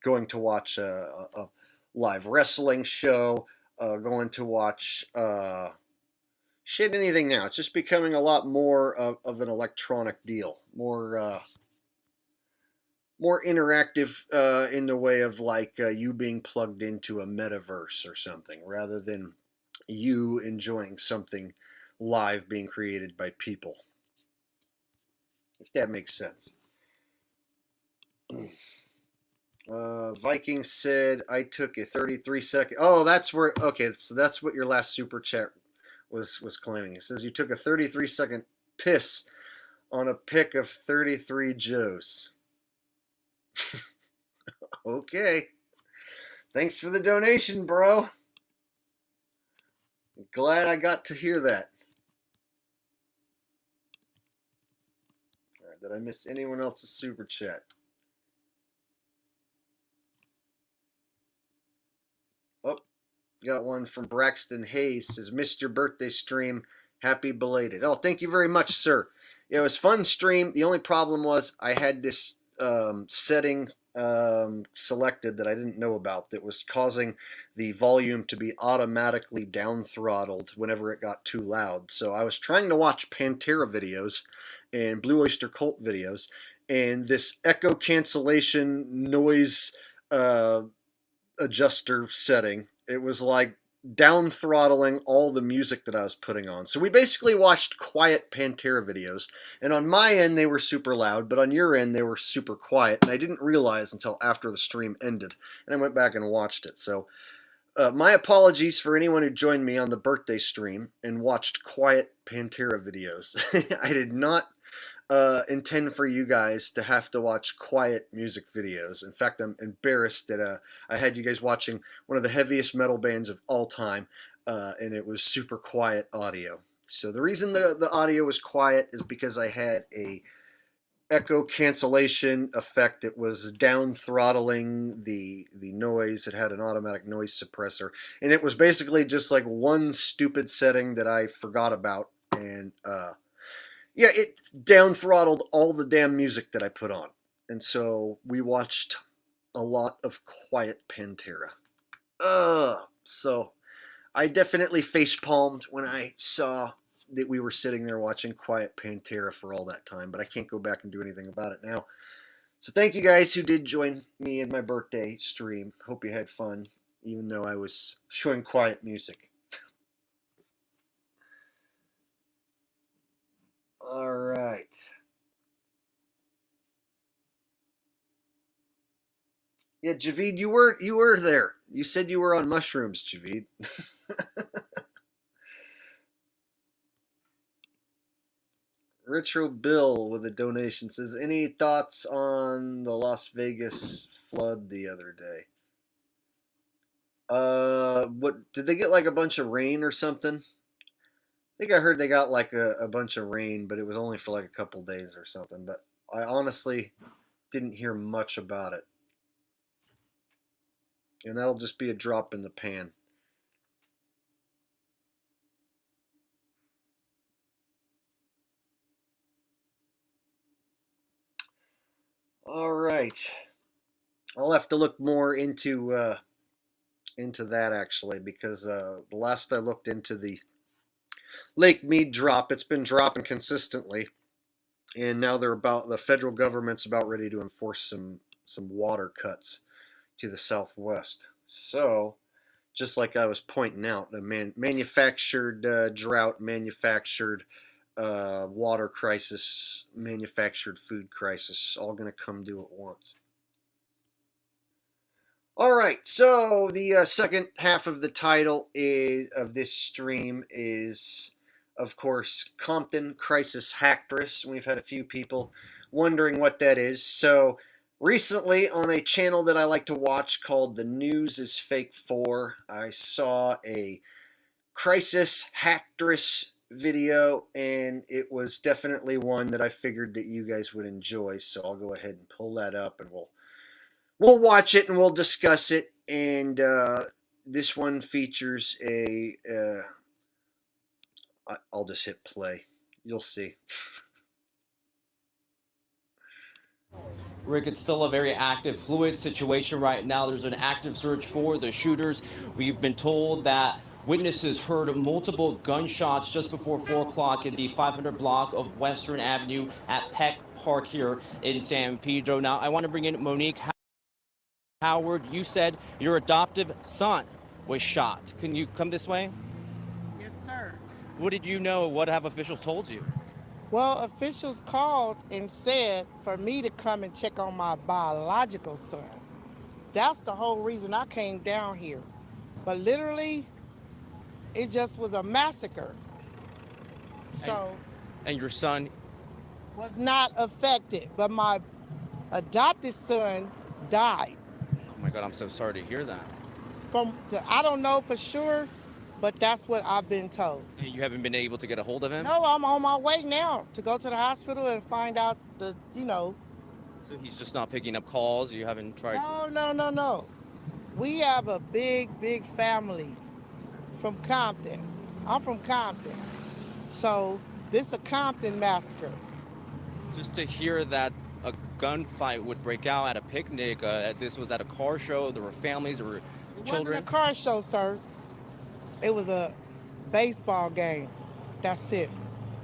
going to watch a live wrestling show, going to watch shit, anything now. It's just becoming a lot more of an electronic deal, more interactive in the way of like you being plugged into a metaverse or something, rather than you enjoying something live being created by people. If that makes sense. Viking said, I took a 33-second. Oh, that's where. Okay, so that's what your last super chat was claiming. It says you took a 33-second piss on a pic of 33 Joes. Okay. Thanks for the donation, bro. Glad I got to hear that. All right, did I miss anyone else's super chat? Oh, got one from Braxton Hayes. Says, missed your birthday stream. Happy belated. Oh, thank you very much, sir. Yeah, it was fun stream. The only problem was I had this setting selected that I didn't know about that was causing the volume to be automatically down throttled whenever it got too loud. So I was trying to watch Pantera videos and Blue Oyster Cult videos, and this echo cancellation noise adjuster setting, it was like down throttling all the music that I was putting on. So we basically watched quiet Pantera videos, and on my end they were super loud, but on your end they were super quiet, and I didn't realize until after the stream ended, and I went back and watched it. So my apologies for anyone who joined me on the birthday stream and watched quiet Pantera videos. I did not intend for you guys to have to watch quiet music videos. In fact, I'm embarrassed that I had you guys watching one of the heaviest metal bands of all time, and it was super quiet audio. So the reason the audio was quiet is because I had a echo cancellation effect that was down throttling the noise. It had an automatic noise suppressor, and it was basically just like one stupid setting that I forgot about, and yeah, it down throttled all the damn music that I put on. And so we watched a lot of quiet Pantera. So I definitely face palmed when I saw that we were sitting there watching quiet Pantera for all that time, but I can't go back and do anything about it now. So thank you guys who did join me in my birthday stream. Hope you had fun, even though I was showing quiet music. All right. Yeah, Javid, you were there. You said you were on mushrooms, Javid. Retro Bill with a donation says, any thoughts on the Las Vegas flood the other day? What did they get, like a bunch of rain or something? I think I heard they got like a bunch of rain, but it was only for like a couple days or something. But I honestly didn't hear much about it. And that'll just be a drop in the pan. All right. I'll have to look more into that actually, because the last I looked into the Lake Mead drop, it's been dropping consistently, and now the federal government's about ready to enforce some water cuts to the southwest. So, just like I was pointing out, the manufactured drought, manufactured water crisis, manufactured food crisis, all going to come due at once. All right, so the second half of the title of this stream is, of course, Compton Crisis Hacktress. We've had a few people wondering what that is. So Recently, on a channel that I like to watch called The News is Fake 4, I saw a crisis Hacktress video, and it was definitely one that I figured that you guys would enjoy. So I'll go ahead and pull that up, and we'll watch it and we'll discuss it. And this one features a. I'll just hit play. You'll see. Rick, it's still a very active, fluid situation right now. There's an active search for the shooters. We've been told that witnesses heard multiple gunshots just before 4 o'clock in the 500 block of Western Avenue at Peck Park here in San Pedro. Now, I want to bring in Monique Howard. You said your adoptive son was shot. Can you come this way? Yes, sir. What did you know? What have officials told you? Well, officials called and said for me to come and check on my biological son. That's the whole reason I came down here. But literally, it just was a massacre. So, And your son? was not affected, but my adopted son died. Oh my God, I'm so sorry to hear that. I don't know for sure, but that's what I've been told. And you haven't been able to get a hold of him? No, I'm on my way now to go to the hospital and find out the. So he's just not picking up calls? You haven't tried? No. We have a big family from Compton. I'm from Compton. So this is a Compton massacre. Just to hear that a gunfight would break out at a picnic, this was at a car show, there were families, there were children. It wasn't a car show, sir. It was a baseball game. That's it.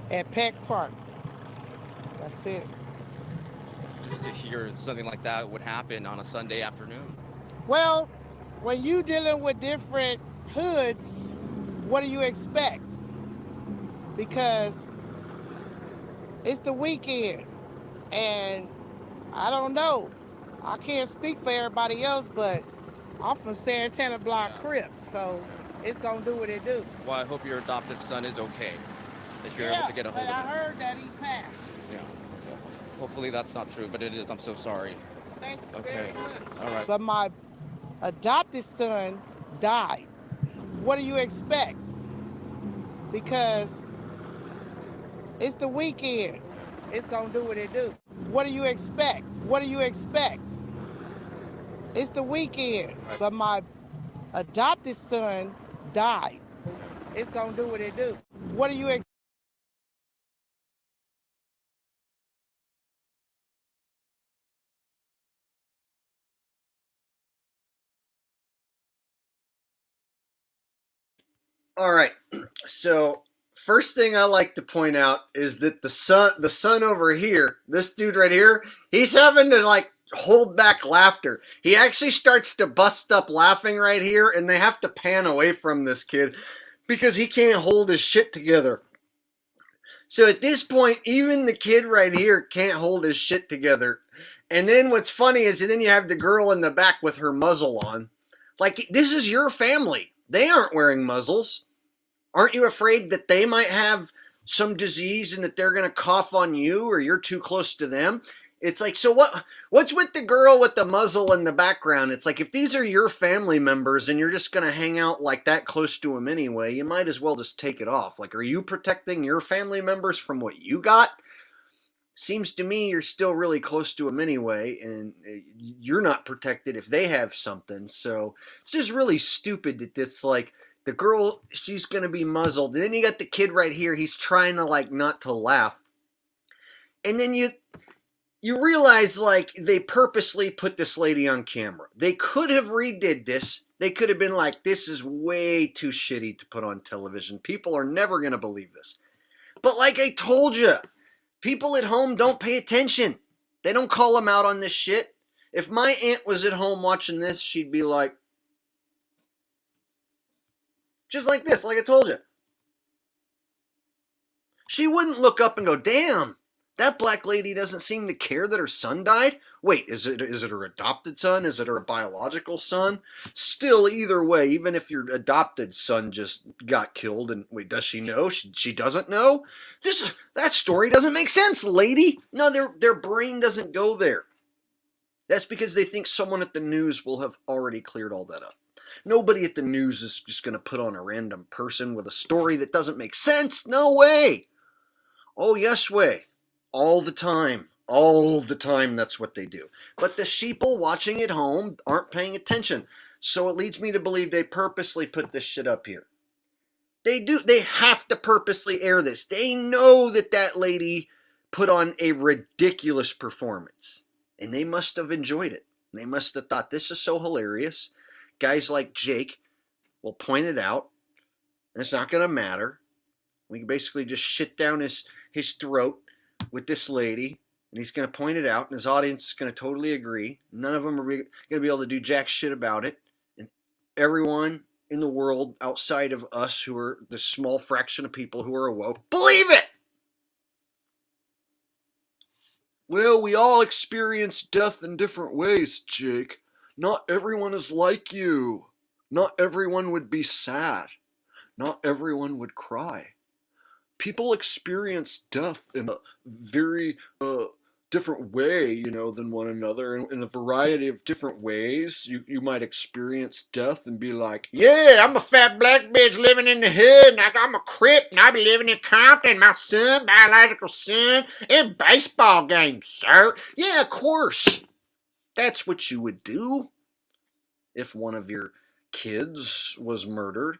At Peck Park. That's it. Just to hear something like that would happen on a Sunday afternoon. Well, when you dealing with different hoods, what do you expect? Because it's the weekend, and I don't know. I can't speak for everybody else, but I'm from Santana Block Crip, so it's gonna do what it do. Well, I hope your adoptive son is okay, that you're able to get a hold of him. But I heard that he passed. Yeah, okay. Hopefully that's not true, but it is. I'm so sorry. Thank you Okay, very much. all right. But my adopted son died. What do you expect? Because it's the weekend. It's gonna do what it do. What do you expect? What do you expect? It's the weekend. But my adopted son died. It's gonna do what it do. What do you expect? All right. So first thing I like to point out is that the son over here, this dude right here, he's having to like hold back laughter. He actually starts to bust up laughing right here, and they have to pan away from this kid because he can't hold his shit together. So at this point, even the kid right here can't hold his shit together. And then what's funny is then you have the girl in the back with her muzzle on. Like, this is your family. They aren't wearing muzzles. Aren't you afraid that they might have some disease and that they're going to cough on you or you're too close to them? It's like, so what's with the girl with the muzzle in the background? It's like, if these are your family members and you're just going to hang out like that close to them anyway, you might as well just take it off. Like, are you protecting your family members from what you got? Seems to me you're still really close to them anyway, and you're not protected if they have something. So it's just really stupid that it's like, the girl, she's going to be muzzled. And then you got the kid right here. He's trying to like not to laugh. And then you realize like they purposely put this lady on camera. They could have redid this. They could have been like, this is way too shitty to put on television. People are never going to believe this. But like I told you, people at home don't pay attention. They don't call them out on this shit. If my aunt was at home watching this, she'd be like, just like this, like I told you. She wouldn't look up and go, damn, that black lady doesn't seem to care that her son died. Wait, is it her adopted son? Is it her biological son? Still, either way, even if your adopted son just got killed, and wait, does she know? She doesn't know? That story doesn't make sense, lady. No, their brain doesn't go there. That's because they think someone at the news will have already cleared all that up. Nobody at the news is just going to put on a random person with a story that doesn't make sense. No way. Oh, yes way. All the time. All the time, that's what they do. But the sheeple watching at home aren't paying attention. So it leads me to believe they purposely put this shit up here. They do. They have to purposely air this. They know that that lady put on a ridiculous performance. And they must have enjoyed it. They must have thought, this is so hilarious. Guys like Jake will point it out. And it's not going to matter. We can basically just shit down his throat with this lady. And he's going to point it out. And his audience is going to totally agree. None of them are going to be able to do jack shit about it. And everyone in the world outside of us, who are the small fraction of people who are awoke, believe it! Well, we all experience death in different ways, Jake. Not everyone is like you. Not everyone would be sad. Not everyone would cry. People experience death in a very different way, than one another. In a variety of different ways. You might experience death and be like, yeah, I'm a fat black bitch living in the hood, and I'm a Crip, and I be living in Compton, my son, biological son, in baseball games, sir. Yeah, of course. That's what you would do if one of your kids was murdered.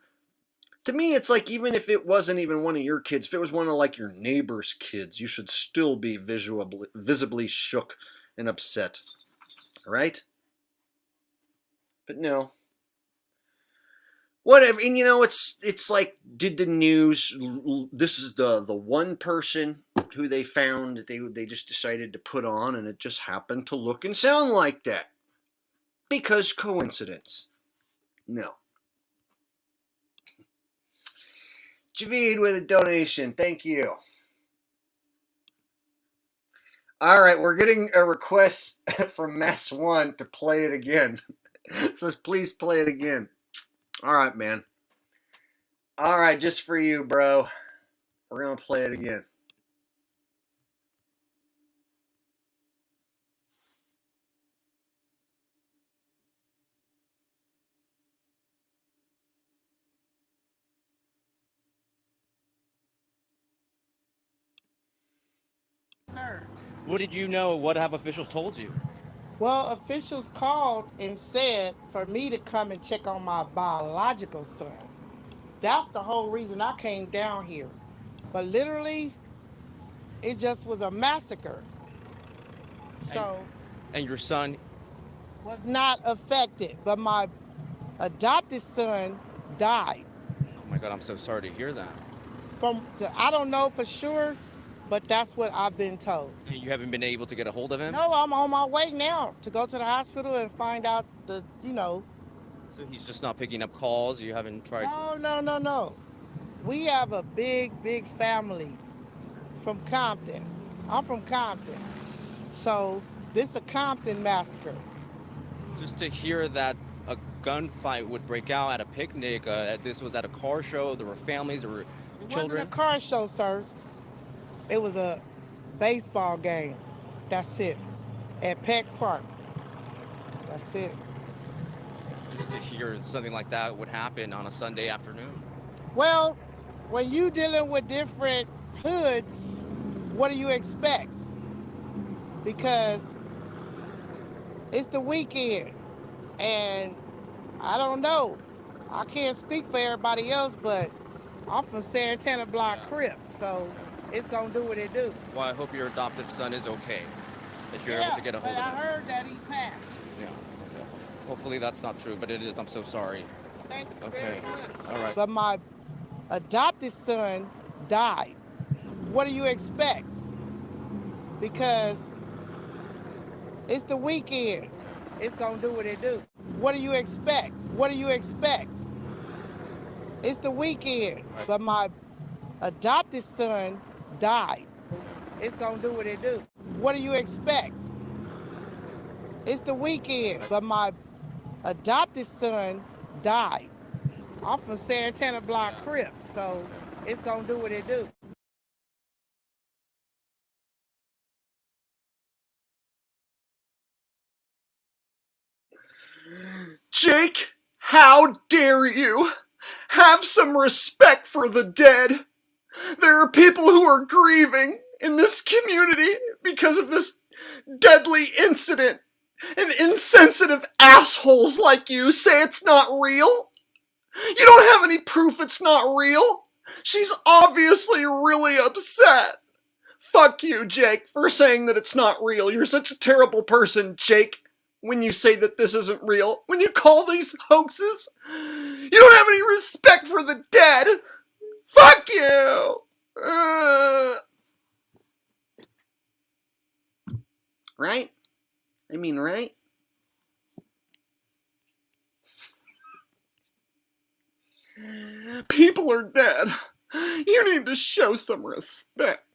To me, it's like, even if it wasn't even one of your kids, if it was one of like your neighbor's kids, you should still be visibly shook and upset, right? But no. Whatever. And it's like, did the news? This is the one person who they found they just decided to put on, and it just happened to look and sound like that. Because coincidence? No. Javid with a donation. Thank you. All right, we're getting a request from Mass One to play it again. It says, please play it again. All right, man. All right, just for you, bro. We're going to play it again. Sir. What did you know? What have officials told you? Well, officials called and said for me to come and check on my biological son. That's the whole reason I came down here. But literally, it just was a massacre. So, And your son? was not affected, but my adopted son died. Oh my God, I'm so sorry to hear that. I don't know for sure, but that's what I've been told. And you haven't been able to get a hold of him? No, I'm on my way now to go to the hospital and find out So he's just not picking up calls? You haven't tried? No. We have a big family from Compton. I'm from Compton. So this is a Compton massacre. Just to hear that a gunfight would break out at a picnic, this was at a car show, there were families, there were children. It wasn't a car show, sir. It was a baseball game. That's it. At Peck Park. That's it. Just to hear something like that would happen on a Sunday afternoon. Well, when you dealing with different hoods, what do you expect? Because it's the weekend, and I don't know. I can't speak for everybody else, but I'm from Santana Block Crip, so it's gonna do what it do. Well, I hope your adoptive son is okay, that you're able to get a hold of him. But I heard that he passed. Yeah, okay. Hopefully that's not true, but it is. I'm so sorry. Thank you Okay. very much. All right. But my adopted son died. What do you expect? Because it's the weekend. It's gonna do what it do. What do you expect? What do you expect? It's the weekend. But my adopted son died. It's gonna do what it do. What do you expect? It's the weekend. But my adopted son died. I'm from Santana Block Crip, so it's gonna do what it do. Jake, how dare you? Have some respect for the dead. There are people who are grieving in this community because of this deadly incident. And insensitive assholes like you say it's not real. You don't have any proof it's not real. She's obviously really upset. Fuck you, Jake, for saying that it's not real. You're such a terrible person, Jake, when you say that this isn't real. When you call these hoaxes, you don't have any respect for the dead. Fuck you. Right? I mean, right? People are dead. You need to show some respect.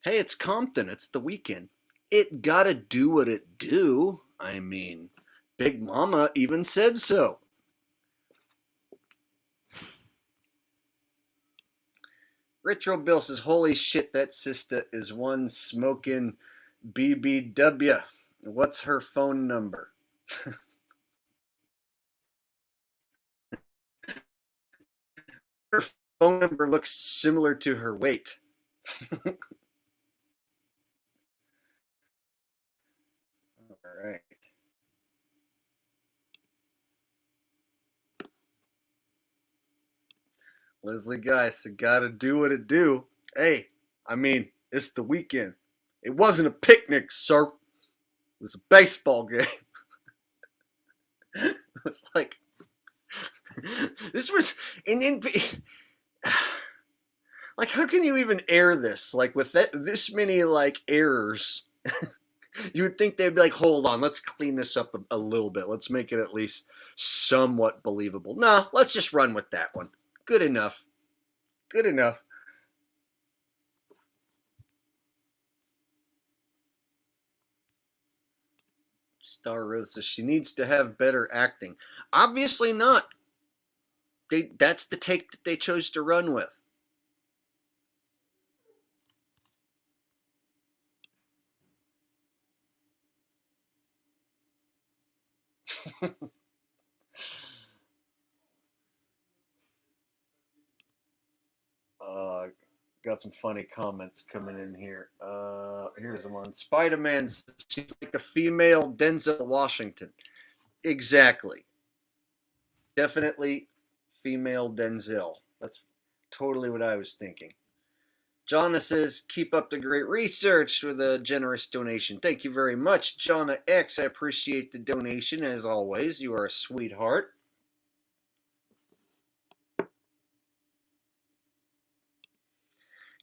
Hey, it's Compton. It's the weekend. It gotta do what it do. I mean, Big Mama even said so. Retro Bill says, holy shit, that sister is one smoking BBW. What's her phone number? Her phone number looks similar to her weight. All right. Leslie Geis, gotta do what it do. Hey, I mean, it's the weekend. It wasn't a picnic, sir. It was a baseball game. It was like, this was, like, how can you even air this? Like, with this many, like, errors, you would think they'd be like, hold on, let's clean this up a little bit. Let's make it at least somewhat believable. Nah, let's just run with that one. Good enough. Good enough. Star Rose says she needs to have better acting. Obviously not. That's the take that they chose to run with. Got some funny comments coming in here. Here's one. Spider-Man says she's like a female Denzel Washington. Exactly. Definitely female Denzel. That's totally what I was thinking. Jonna says, keep up the great research with a generous donation. Thank you very much, Jonna X. I appreciate the donation as always. You are a sweetheart.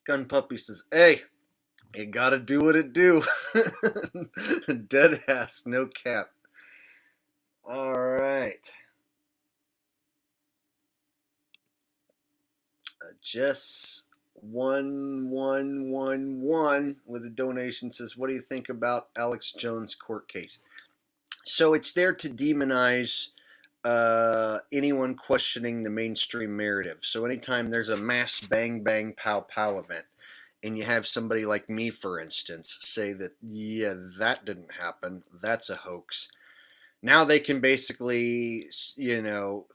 Gun Puppy says, hey, you gotta do what it do. Dead ass, no cap. All right. Jess 1111 with a donation says, what do you think about Alex Jones' court case? So it's there to demonize anyone questioning the mainstream narrative. So anytime there's a mass bang bang pow pow event, and you have somebody like me, for instance, say that, yeah, that didn't happen, that's a hoax, now they can basically,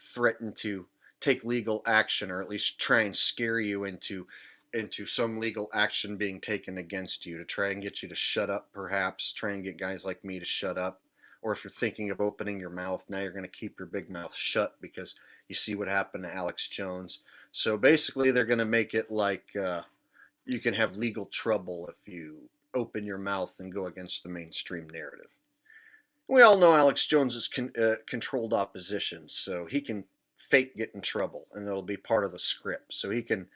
threaten to take legal action, or at least try and scare you into some legal action being taken against you to try and get you to shut up, perhaps try and get guys like me to shut up. Or if you're thinking of opening your mouth, now you're going to keep your big mouth shut because you see what happened to Alex Jones. So basically they're going to make it like you can have legal trouble if you open your mouth and go against the mainstream narrative. We all know Alex Jones is controlled opposition, so he can fake get in trouble, and it'll be part of the script. So he can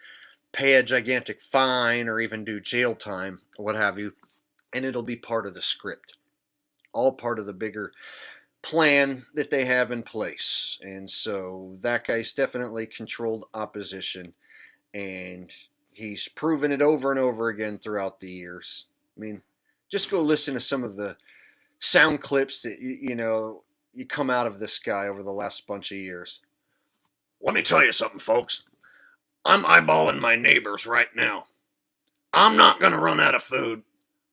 pay a gigantic fine or even do jail time, or what have you, and it'll be part of the script. All part of the bigger plan that they have in place. And so that guy's definitely controlled opposition, and he's proven it over and over again throughout the years. I mean, just go listen to some of the sound clips that, you come out of this guy over the last bunch of years. Let me tell you something, folks. I'm eyeballing my neighbors right now. I'm not going to run out of food.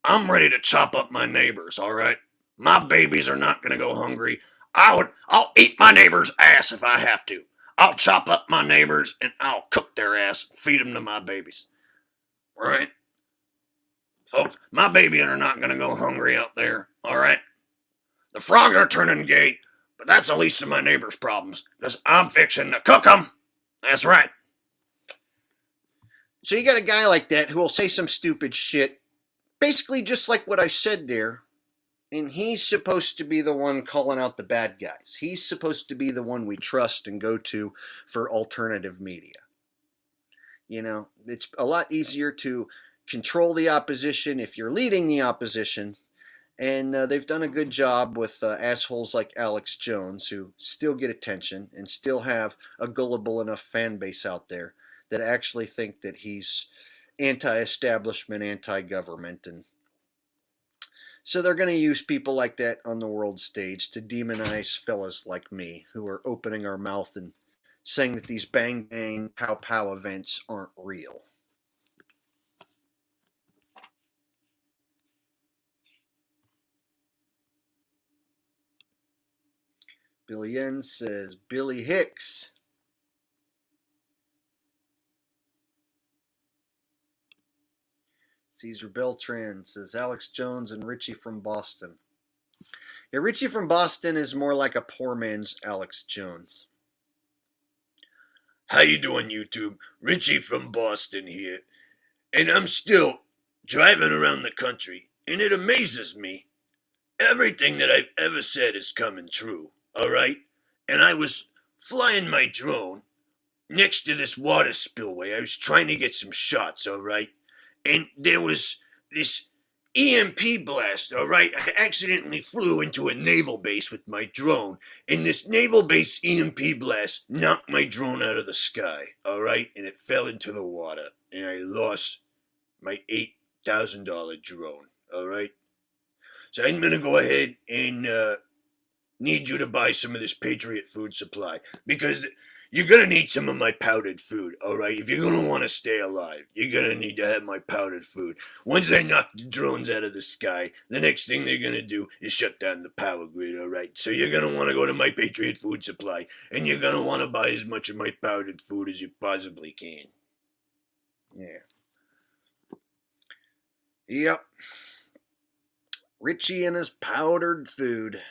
I'm ready to chop up my neighbors, all right? My babies are not going to go hungry. I'll eat my neighbor's ass if I have to. I'll chop up my neighbors and I'll cook their ass and feed them to my babies. All right? Folks, my babies are not going to go hungry out there, all right? The frogs are turning gay, but that's the least of my neighbor's problems, because I'm fixing to cook them. That's right. So you got a guy like that who will say some stupid shit, basically just like what I said there, and he's supposed to be the one calling out the bad guys. He's supposed to be the one we trust and go to for alternative media. You know, it's a lot easier to control the opposition if you're leading the opposition. And they've done a good job with assholes like Alex Jones, who still get attention and still have a gullible enough fan base out there that actually think that he's anti-establishment, anti-government. And so they're going to use people like that on the world stage to demonize fellas like me, who are opening our mouth and saying that these bang bang pow pow events aren't real. Billy Yen says, Billy Hicks. Caesar Beltran says, Alex Jones and Richie from Boston. Yeah, Richie from Boston is more like a poor man's Alex Jones. How you doing, YouTube? Richie from Boston here. And I'm still driving around the country, and it amazes me. Everything that I've ever said is coming true, all right? And I was flying my drone next to this water spillway. I was trying to get some shots, all right? And there was this EMP blast, all right? I accidentally flew into a naval base with my drone, and this naval base EMP blast knocked my drone out of the sky, all right? And it fell into the water, and I lost my $8,000 drone, all right? So I'm going to go ahead and need you to buy some of this Patriot food supply, because you're going to need some of my powdered food, all right? If you're going to want to stay alive, you're going to need to have my powdered food. Once they knock the drones out of the sky, the next thing they're going to do is shut down the power grid, all right? So you're going to want to go to my Patriot food supply, and you're going to want to buy as much of my powdered food as you possibly can. Yeah. Yep. Richie and his powdered food.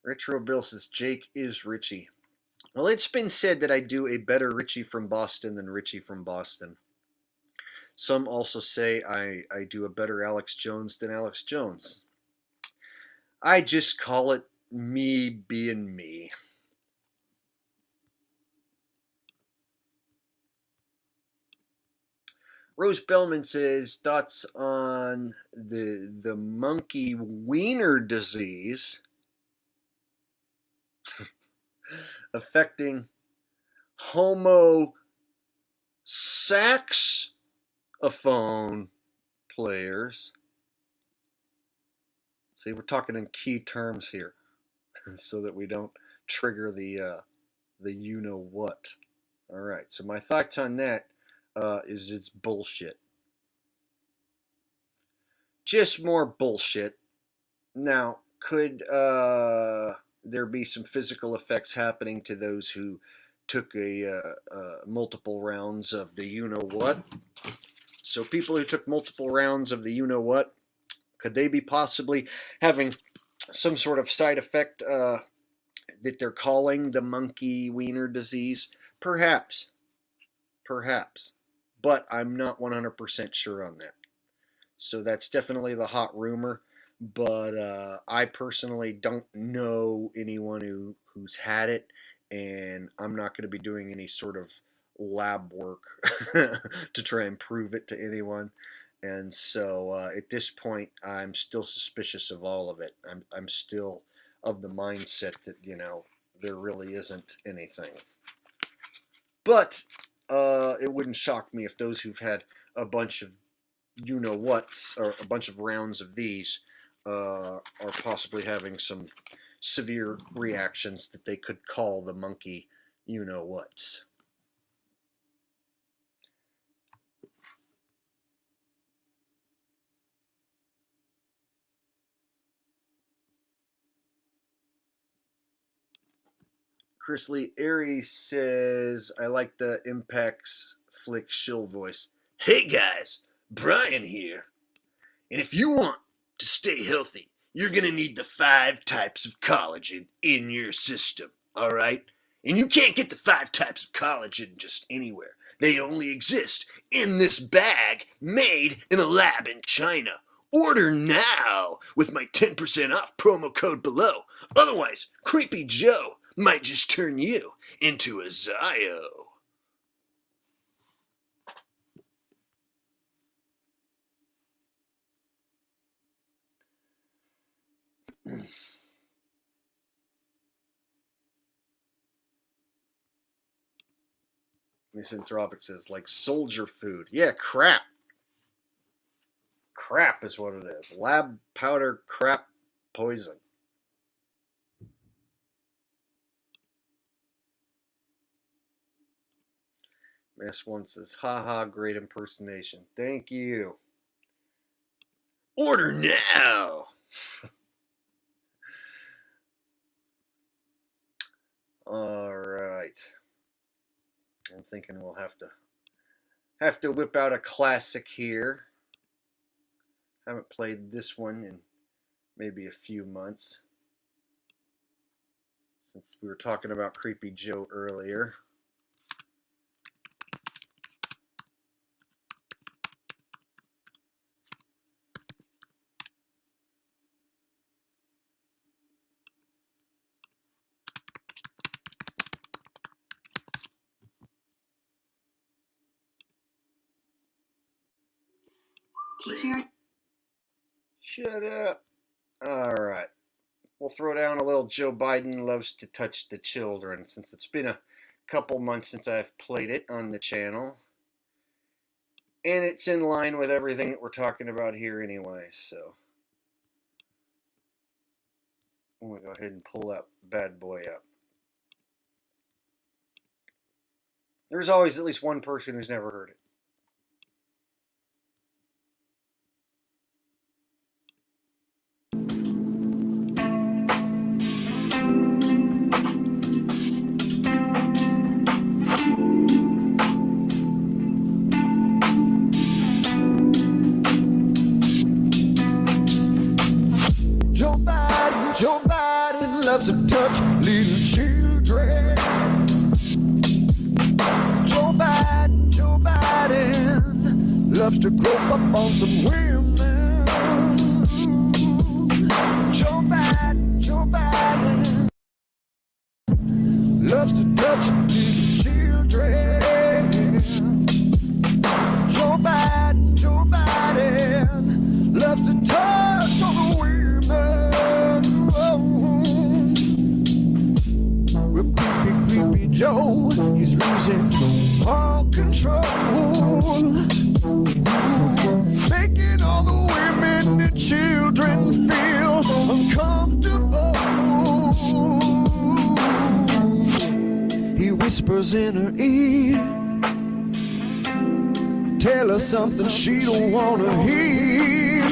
Retro Bill says Jake is Richie. Well, it's been said that I do a better Richie from Boston than Richie from Boston. Some also say I do a better Alex Jones than Alex Jones. I just call it me being me. Rose Bellman says thoughts on the monkey wiener disease affecting homo saxophone players. See, we're talking in key terms here, so that we don't trigger the you know what. All right. So my thoughts on that is it's bullshit. Just more bullshit. Now, could there be some physical effects happening to those who took multiple rounds of the you know what? So people who took multiple rounds of the you know what, could they be possibly having some sort of side effect that they're calling the monkey wiener disease? Perhaps. But I'm not 100% sure on that. So that's definitely the hot rumor. But I personally don't know anyone who's had it, and I'm not going to be doing any sort of lab work to try and prove it to anyone. And so at this point, I'm still suspicious of all of it. I'm still of the mindset that, there really isn't anything. But it wouldn't shock me if those who've had a bunch of you-know-whats, or a bunch of rounds of these, are possibly having some severe reactions that they could call the monkey you-know-whats. Chris Lee Aries says, I like the Impact's Flick shill voice. Hey guys, Brian here. And if you want to stay healthy, you're going to need the 5 types of collagen in your system, all right? And you can't get the 5 types of collagen just anywhere. They only exist in this bag made in a lab in China. Order now with my 10% off promo code below. Otherwise, Creepy Joe might just turn you into a Zio. Misanthropic says, like soldier food. Yeah, crap. Crap is what it is. Lab powder crap poison. Miss One says, haha, great impersonation. Thank you. Order now. All right. I'm thinking we'll have to whip out a classic here. Haven't played this one in maybe a few months, since we were talking about Creepy Joe earlier. Shut up. All right. We'll throw down a little Joe Biden Loves to Touch the Children, since it's been a couple months since I've played it on the channel. And it's in line with everything that we're talking about here anyway, so I'm going to go ahead and pull that bad boy up. There's always at least one person who's never heard it. Joe Biden loves to touch little children. Joe Biden loves to grope up on some women. Joe Biden loves to touch little children. Joe Biden loves to touch on the women. Creepy Joe, he's losing all control, making all the women and children feel uncomfortable. He whispers in her ear, tell her something she don't want to hear.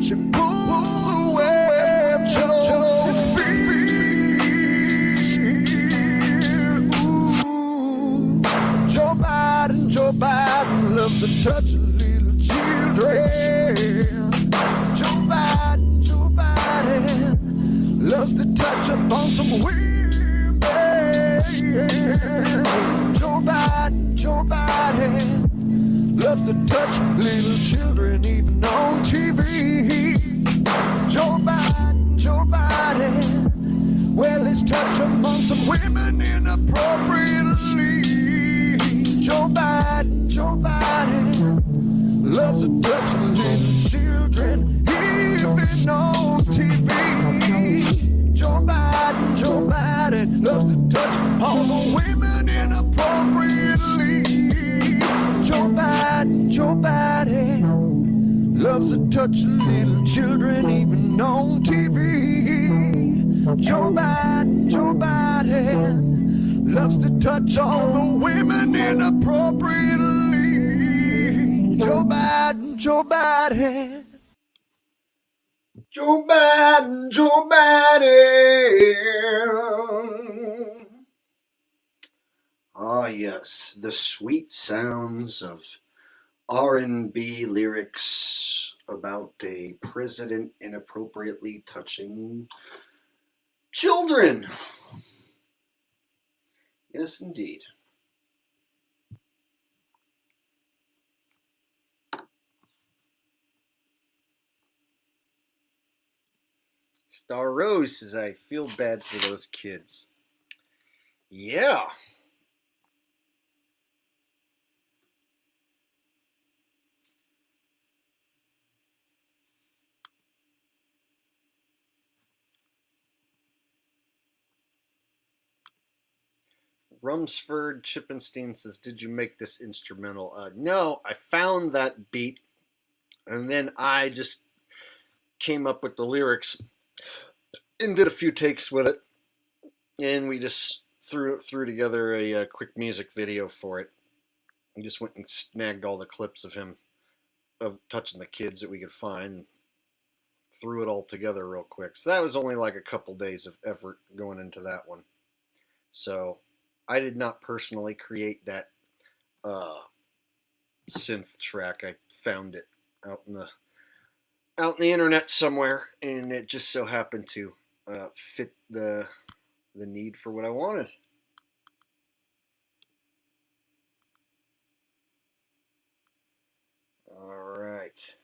She pulls away from Joe and fear. Joe Biden loves to touch little children. Joe Biden loves to touch upon some women. Joe Biden loves to touch little children even on TV. Joe Biden, well, he's touch upon some women inappropriately. Joe Biden loves to touch little children even on TV. Joe Biden loves to touch all the women inappropriately. Joe Biden touching little children even on TV. Joe Biden loves to touch all the women inappropriately. Joe Biden. Joe Biden. Ah, yes, the sweet sounds of R&B lyrics about a president inappropriately touching children. Yes, indeed. Star Rose says, I feel bad for those kids. Yeah. Rumsford Chippenstein says, did you make this instrumental? No, I found that beat, and then I just came up with the lyrics and did a few takes with it, and we just threw together a quick music video for it. We just went and snagged all the clips of him of touching the kids that we could find, and threw it all together real quick. So that was only like a couple days of effort going into that one. So I did not personally create that synth track. I found it out in the internet somewhere, and it just so happened to fit the need for what I wanted. All right.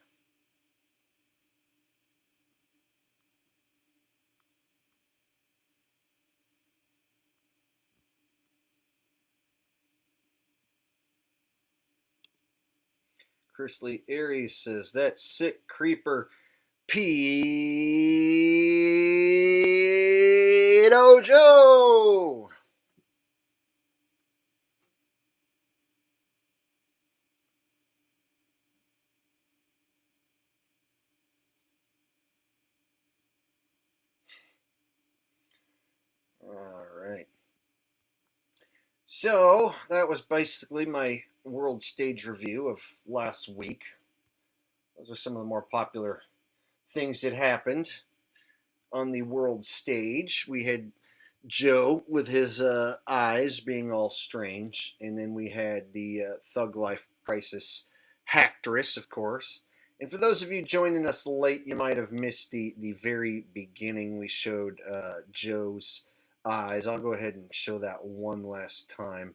Chris Lee Aries says, that sick creeper Pete Ojo. All right. So that was basically my world stage review of last week. Those are some of the more popular things that happened on the world stage. We had Joe with his eyes being all strange, and then we had the Thug Life Crisis Hacktress, of course. And for those of you joining us late, you might have missed the very beginning. We showed Joe's eyes. I'll go ahead and show that one last time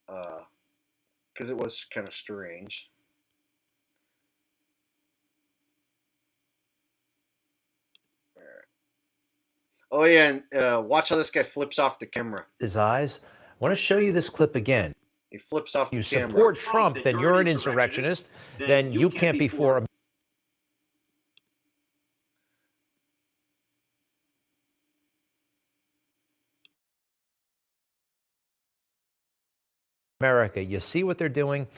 because it was kind of strange. Oh yeah, and watch how this guy flips off the camera. His eyes. I want to show you this clip again. He flips off the You camera. support Trump, then you're an insurrectionist, then you can't be for America. You see what they're doing?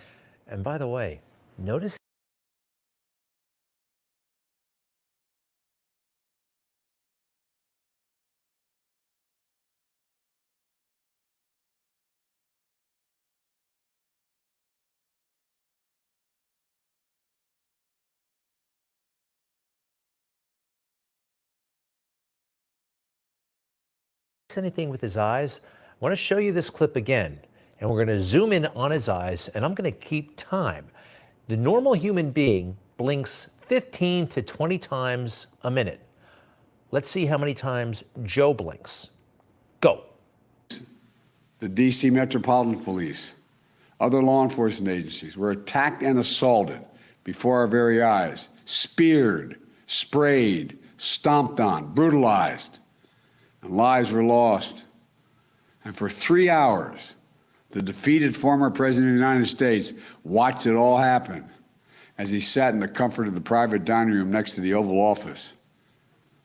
And by the way, notice anything with his eyes. I want to show you this clip again, and we're going to zoom in on his eyes, and I'm going to keep time. The normal human being blinks 15 to 20 times a minute. Let's see how many times Joe blinks. Go. The D.C. Metropolitan Police, other law enforcement agencies were attacked and assaulted before our very eyes, speared, sprayed, stomped on, brutalized, and lives were lost. And for 3 hours, the defeated former president of the United States watched it all happen as he sat in the comfort of the private dining room next to the Oval Office.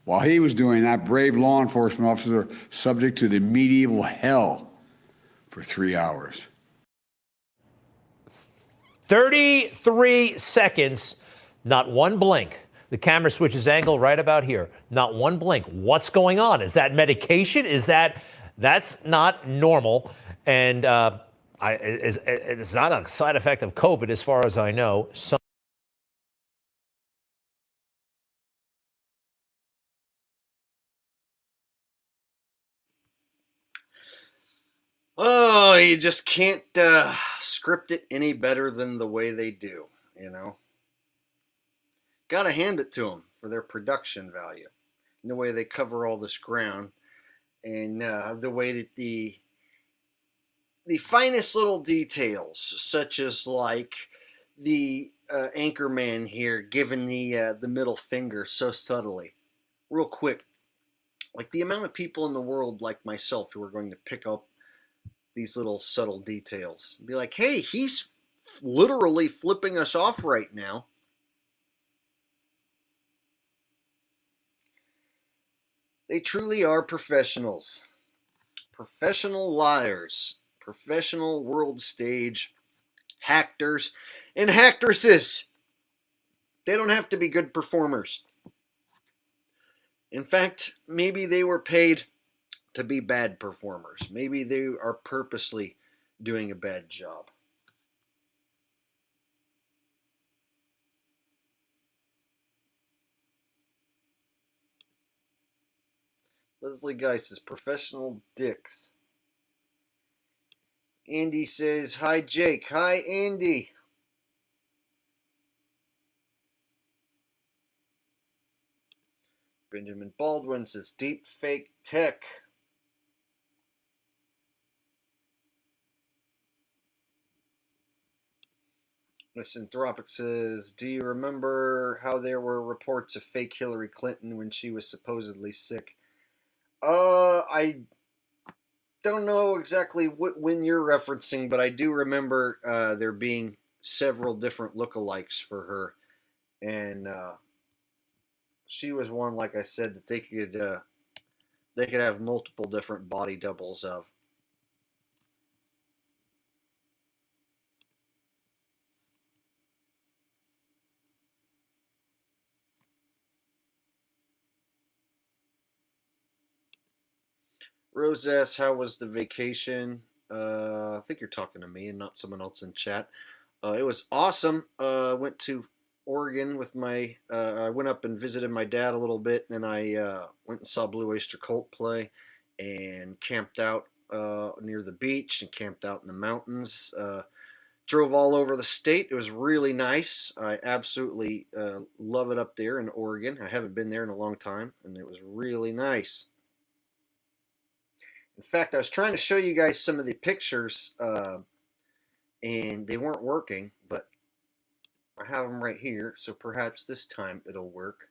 While he was doing that, brave law enforcement officers were subject to the medieval hell for 3 hours. 33 seconds, not one blink. The camera switches angle right about here. Not one blink. What's going on? Is that medication? That's not normal. And it's not a side effect of COVID as far as I know. Oh, you just can't script it any better than the way they do, you know? Gotta hand it to them for their production value. And the way they cover all this ground, and the way that the finest little details, such as like the anchor man here giving the middle finger so subtly, real quick, like the amount of people in the world like myself who are going to pick up these little subtle details, be like, hey, he's literally flipping us off right now. They truly are professionals, professional liars, professional world stage actors and actresses. They don't have to be good performers. In fact, maybe they were paid to be bad performers. Maybe they are purposely doing a bad job. Leslie Guy says, professional dicks. Andy says, hi Jake. Hi Andy. Benjamin Baldwin says, deep fake tech. Misanthropic says, do you remember how there were reports of fake Hillary Clinton when she was supposedly sick? I don't know exactly when you're referencing, but I do remember there being several different lookalikes for her, and she was one, like I said, that they could have multiple different body doubles of. Rose asks, how was the vacation? I think you're talking to me and not someone else in chat. It was awesome. Went to Oregon with my. I went up and visited my dad a little bit. Then I went and saw Blue Oyster Cult play, and camped out near the beach and camped out in the mountains. Drove all over the state. It was really nice. I absolutely love it up there in Oregon. I haven't been there in a long time, and it was really nice. In fact, I was trying to show you guys some of the pictures, and they weren't working, but I have them right here, so perhaps this time it'll work.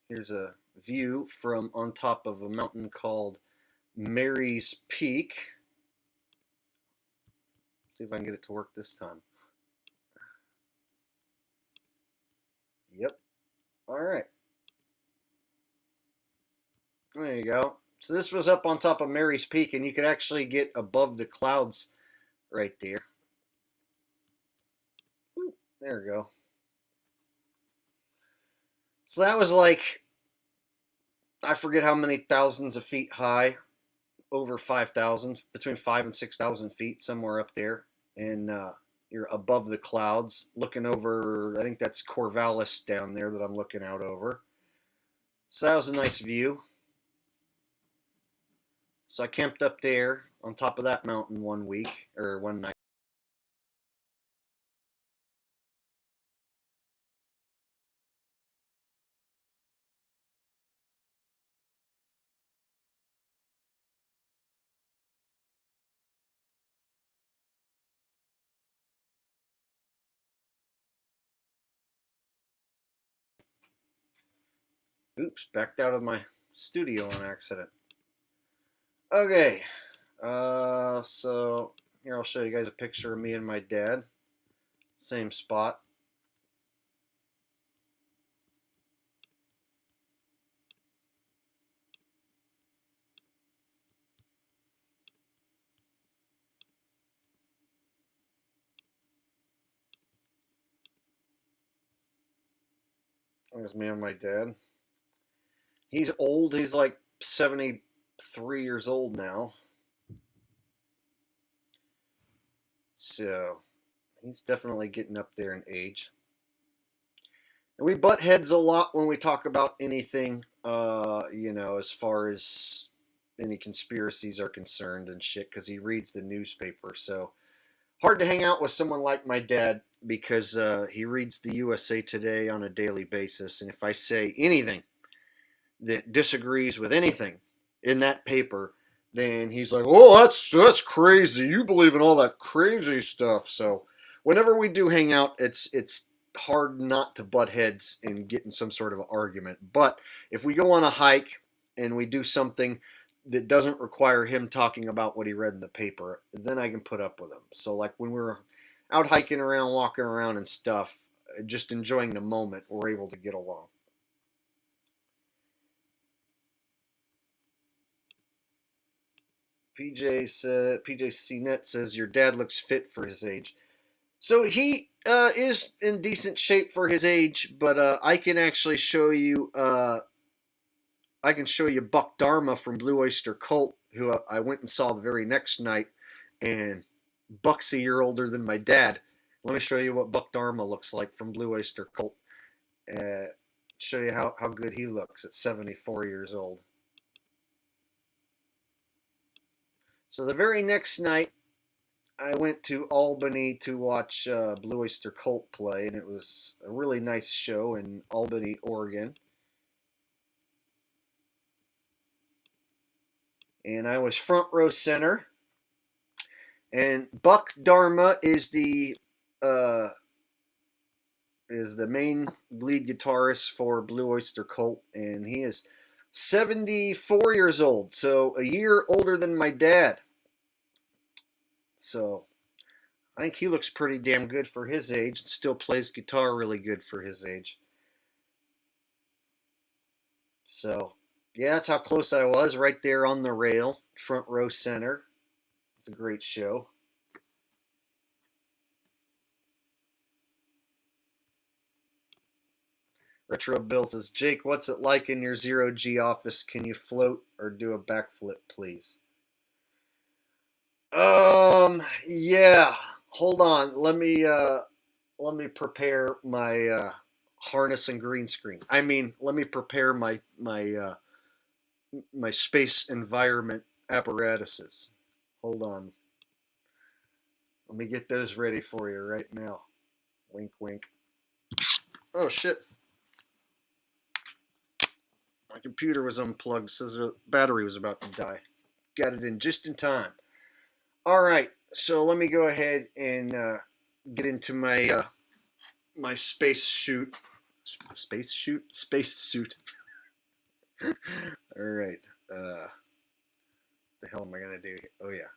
Here's a view from on top of a mountain called Mary's Peak. See if I can get it to work this time. Yep. All right. There you go. So this was up on top of Mary's Peak, and you could actually get above the clouds right there. Ooh, there we go. So that was like, I forget how many thousands of feet high, over 5,000, between 5,000 and 6,000 feet, somewhere up there. And you're above the clouds, looking over, I think that's Corvallis down there that I'm looking out over. So that was a nice view. So I camped up there on top of that mountain one week, or one night. Oops, backed out of my studio on accident. Okay, so here I'll show you guys a picture of me and my dad. Same spot. There's me and my dad. He's old. He's like 73 years old now. So he's definitely getting up there in age. And we butt heads a lot when we talk about anything, as far as any conspiracies are concerned and shit, because he reads the newspaper. So hard to hang out with someone like my dad because he reads the USA Today on a daily basis. And if I say anything that disagrees with anything in that paper, then he's like, "Oh, that's crazy. You believe in all that crazy stuff." So whenever we do hang out, it's hard not to butt heads and get in some sort of argument. But if we go on a hike and we do something that doesn't require him talking about what he read in the paper, then I can put up with him. So like when we're out hiking around, walking around and stuff, just enjoying the moment, we're able to get along. PJ Net says your dad looks fit for his age. So he is in decent shape for his age, but I can actually show you. I can show you Buck Dharma from Blue Oyster Cult, who I went and saw the very next night, and Buck's a year older than my dad. Let me show you what Buck Dharma looks like from Blue Oyster Cult. Show you how good he looks at 74 years old. So the very next night, I went to Albany to watch Blue Oyster Cult play, and it was a really nice show in Albany, Oregon. And I was front row center. And Buck Dharma is the main lead guitarist for Blue Oyster Cult, and he is 74 years old, so a year older than my dad. So I think he looks pretty damn good for his age and still plays guitar really good for his age. So yeah, that's how close I was, right there on the rail, front row center. It's a great show. Retro Bill says, Jake, what's it like in your zero G office? Can you float or do a backflip, please? Yeah. Hold on. Let me prepare my harness and green screen. I mean, let me prepare my space environment apparatuses. Hold on. Let me get those ready for you right now. Wink, wink. Oh shit. My computer was unplugged, says the battery was about to die. Got it in just in time. All right, so let me go ahead and get into my my space suit. Space suit. All right. The hell am I gonna do? Oh yeah.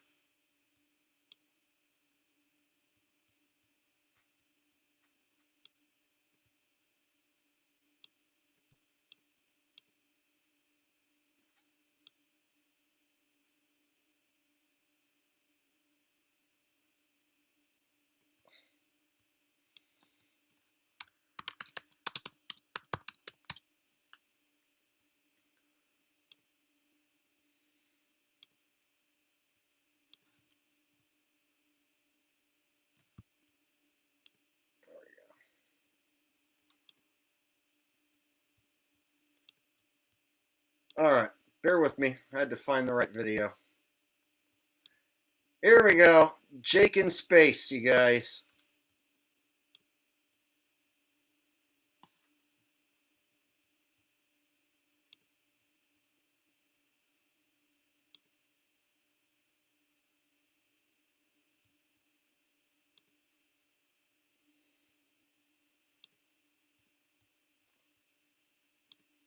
All right, bear with me. I had to find the right video. Here we go. Jake in space, you guys.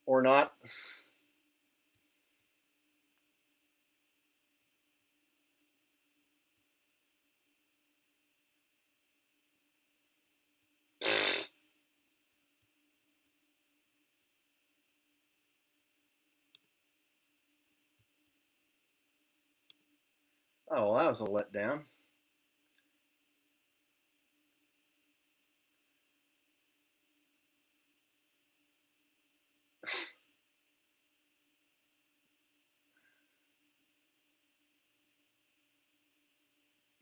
Or not. Oh, that was a letdown.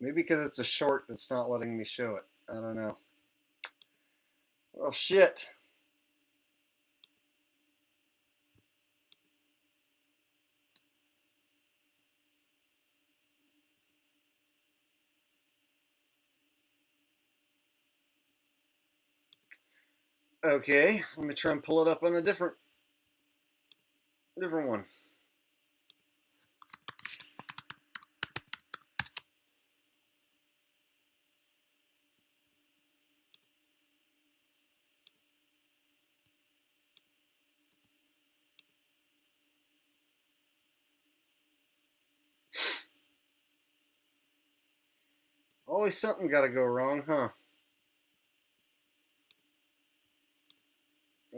Maybe because it's a short that's not letting me show it. I don't know. Well, shit. Okay, let me try and pull it up on a different one. Always something got to go wrong, huh?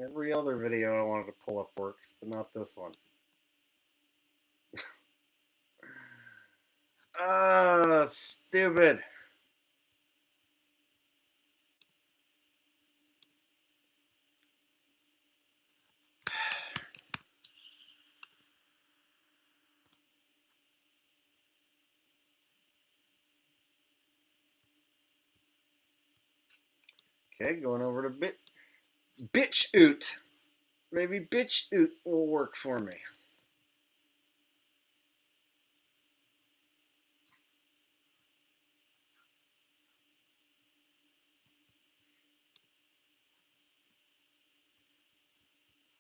Every other video I wanted to pull up works, but not this one. Ah, stupid. Okay, going over to BITCHUTE. Maybe BITCHUTE will work for me.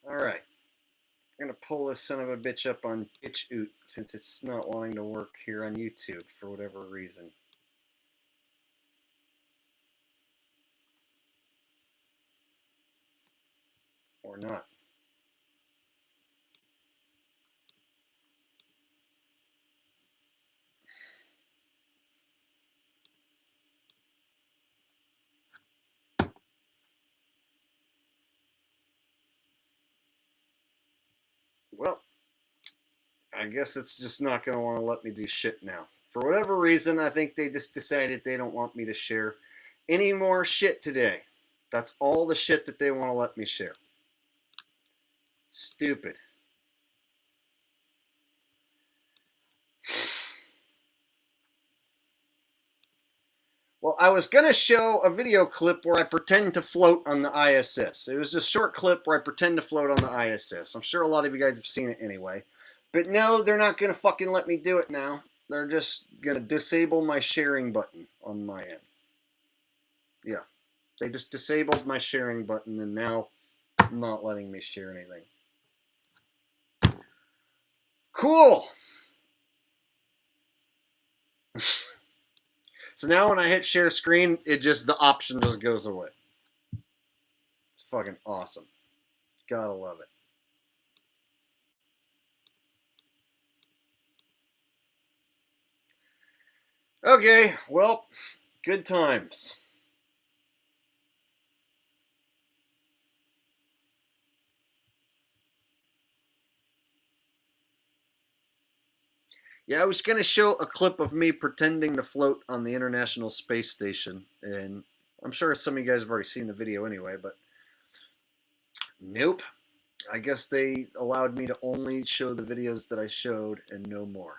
Alright. I'm going to pull this son of a bitch up on BITCHUTE since it's not wanting to work here on YouTube for whatever reason. Or not. Well, I guess it's just not going to want to let me do shit now. For whatever reason, I think they just decided they don't want me to share any more shit today. That's all the shit that they want to let me share. Stupid. Well, I was going to show a video clip where I pretend to float on the ISS. It was a short clip where I pretend to float on the ISS. I'm sure a lot of you guys have seen it anyway. But no, they're not going to fucking let me do it now. They're just going to disable my sharing button on my end. Yeah. They just disabled my sharing button and now not letting me share anything. Cool! So now when I hit share screen, the option just goes away. It's fucking awesome. Gotta love it. Okay, well, good times. Yeah, I was going to show a clip of me pretending to float on the International Space Station, and I'm sure some of you guys have already seen the video anyway, but nope. I guess they allowed me to only show the videos that I showed and no more.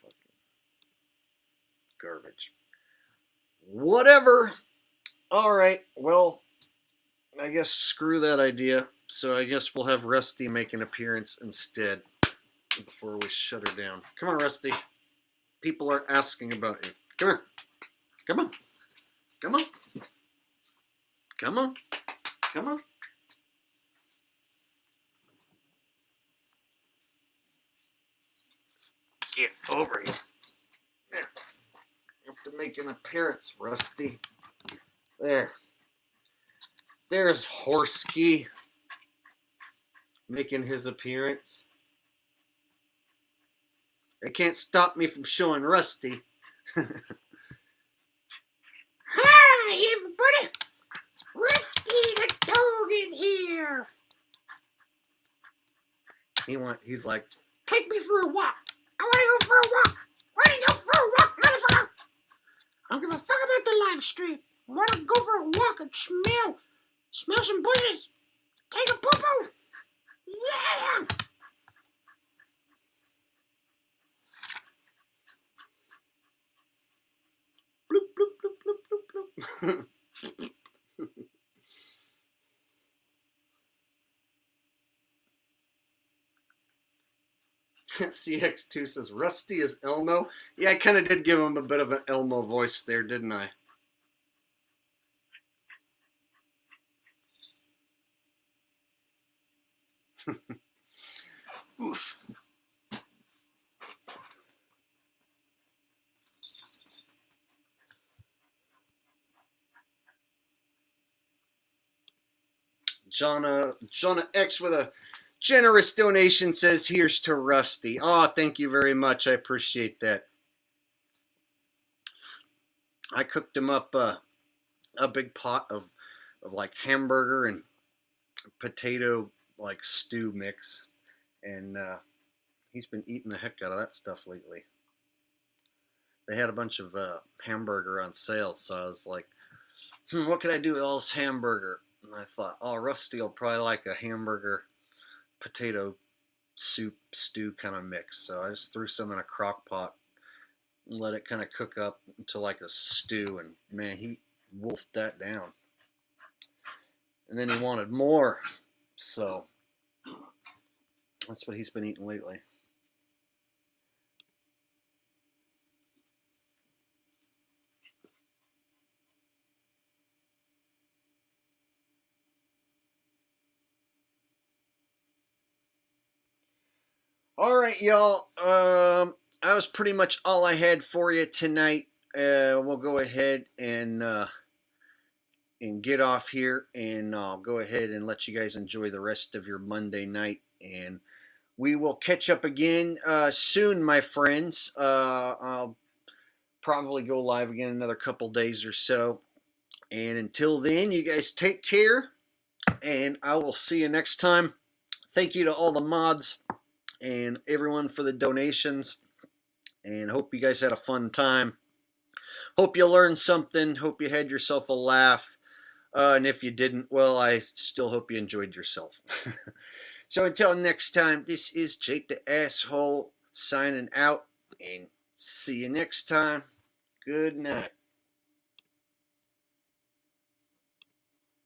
Fucking garbage. Whatever. All right, well, I guess screw that idea. So I guess we'll have Rusty make an appearance instead before we shut her down. Come on, Rusty. People are asking about you. Come here. Come on. Come on. Come on. Come on. Get over here. There. You have to make an appearance, Rusty. There. There's Horsky making his appearance. They can't stop me from showing Rusty. Hi, everybody. Rusty the dog in here. He's like, take me for a walk. I want to go for a walk. I want to go for a walk, motherfucker. I don't give a fuck about the live stream. I want to go for a walk and smell some bushes. Take a poo-poo. Yeah. CX2 says, Rusty is Elmo. Yeah, I kind of did give him a bit of an Elmo voice there, didn't I? Oof. Jonna X with a generous donation says, here's to Rusty. Oh, thank you very much. I appreciate that. I cooked him up a big pot of like hamburger and potato like stew mix, and he's been eating the heck out of that stuff lately. They had a bunch of hamburger on sale, so I was like, what could I do with all this hamburger? And I thought, oh, Rusty will probably like a hamburger potato soup stew kind of mix. So I just threw some in a crock pot and let it kind of cook up into like a stew, and man, he wolfed that down. And then he wanted more, so that's what he's been eating lately. All right, y'all. That was pretty much all I had for you tonight. We'll go ahead and get off here, and I'll go ahead and let you guys enjoy the rest of your Monday night. And we will catch up again soon, my friends. I'll probably go live again in another couple days or so. And until then, you guys take care, and I will see you next time. Thank you to all the mods and everyone for the donations, and hope you guys had a fun time. Hope you learned something. Hope you had yourself a laugh. And if you didn't, well, I still hope you enjoyed yourself. So until next time, this is Jake the Asshole signing out, and see you next time. Good night.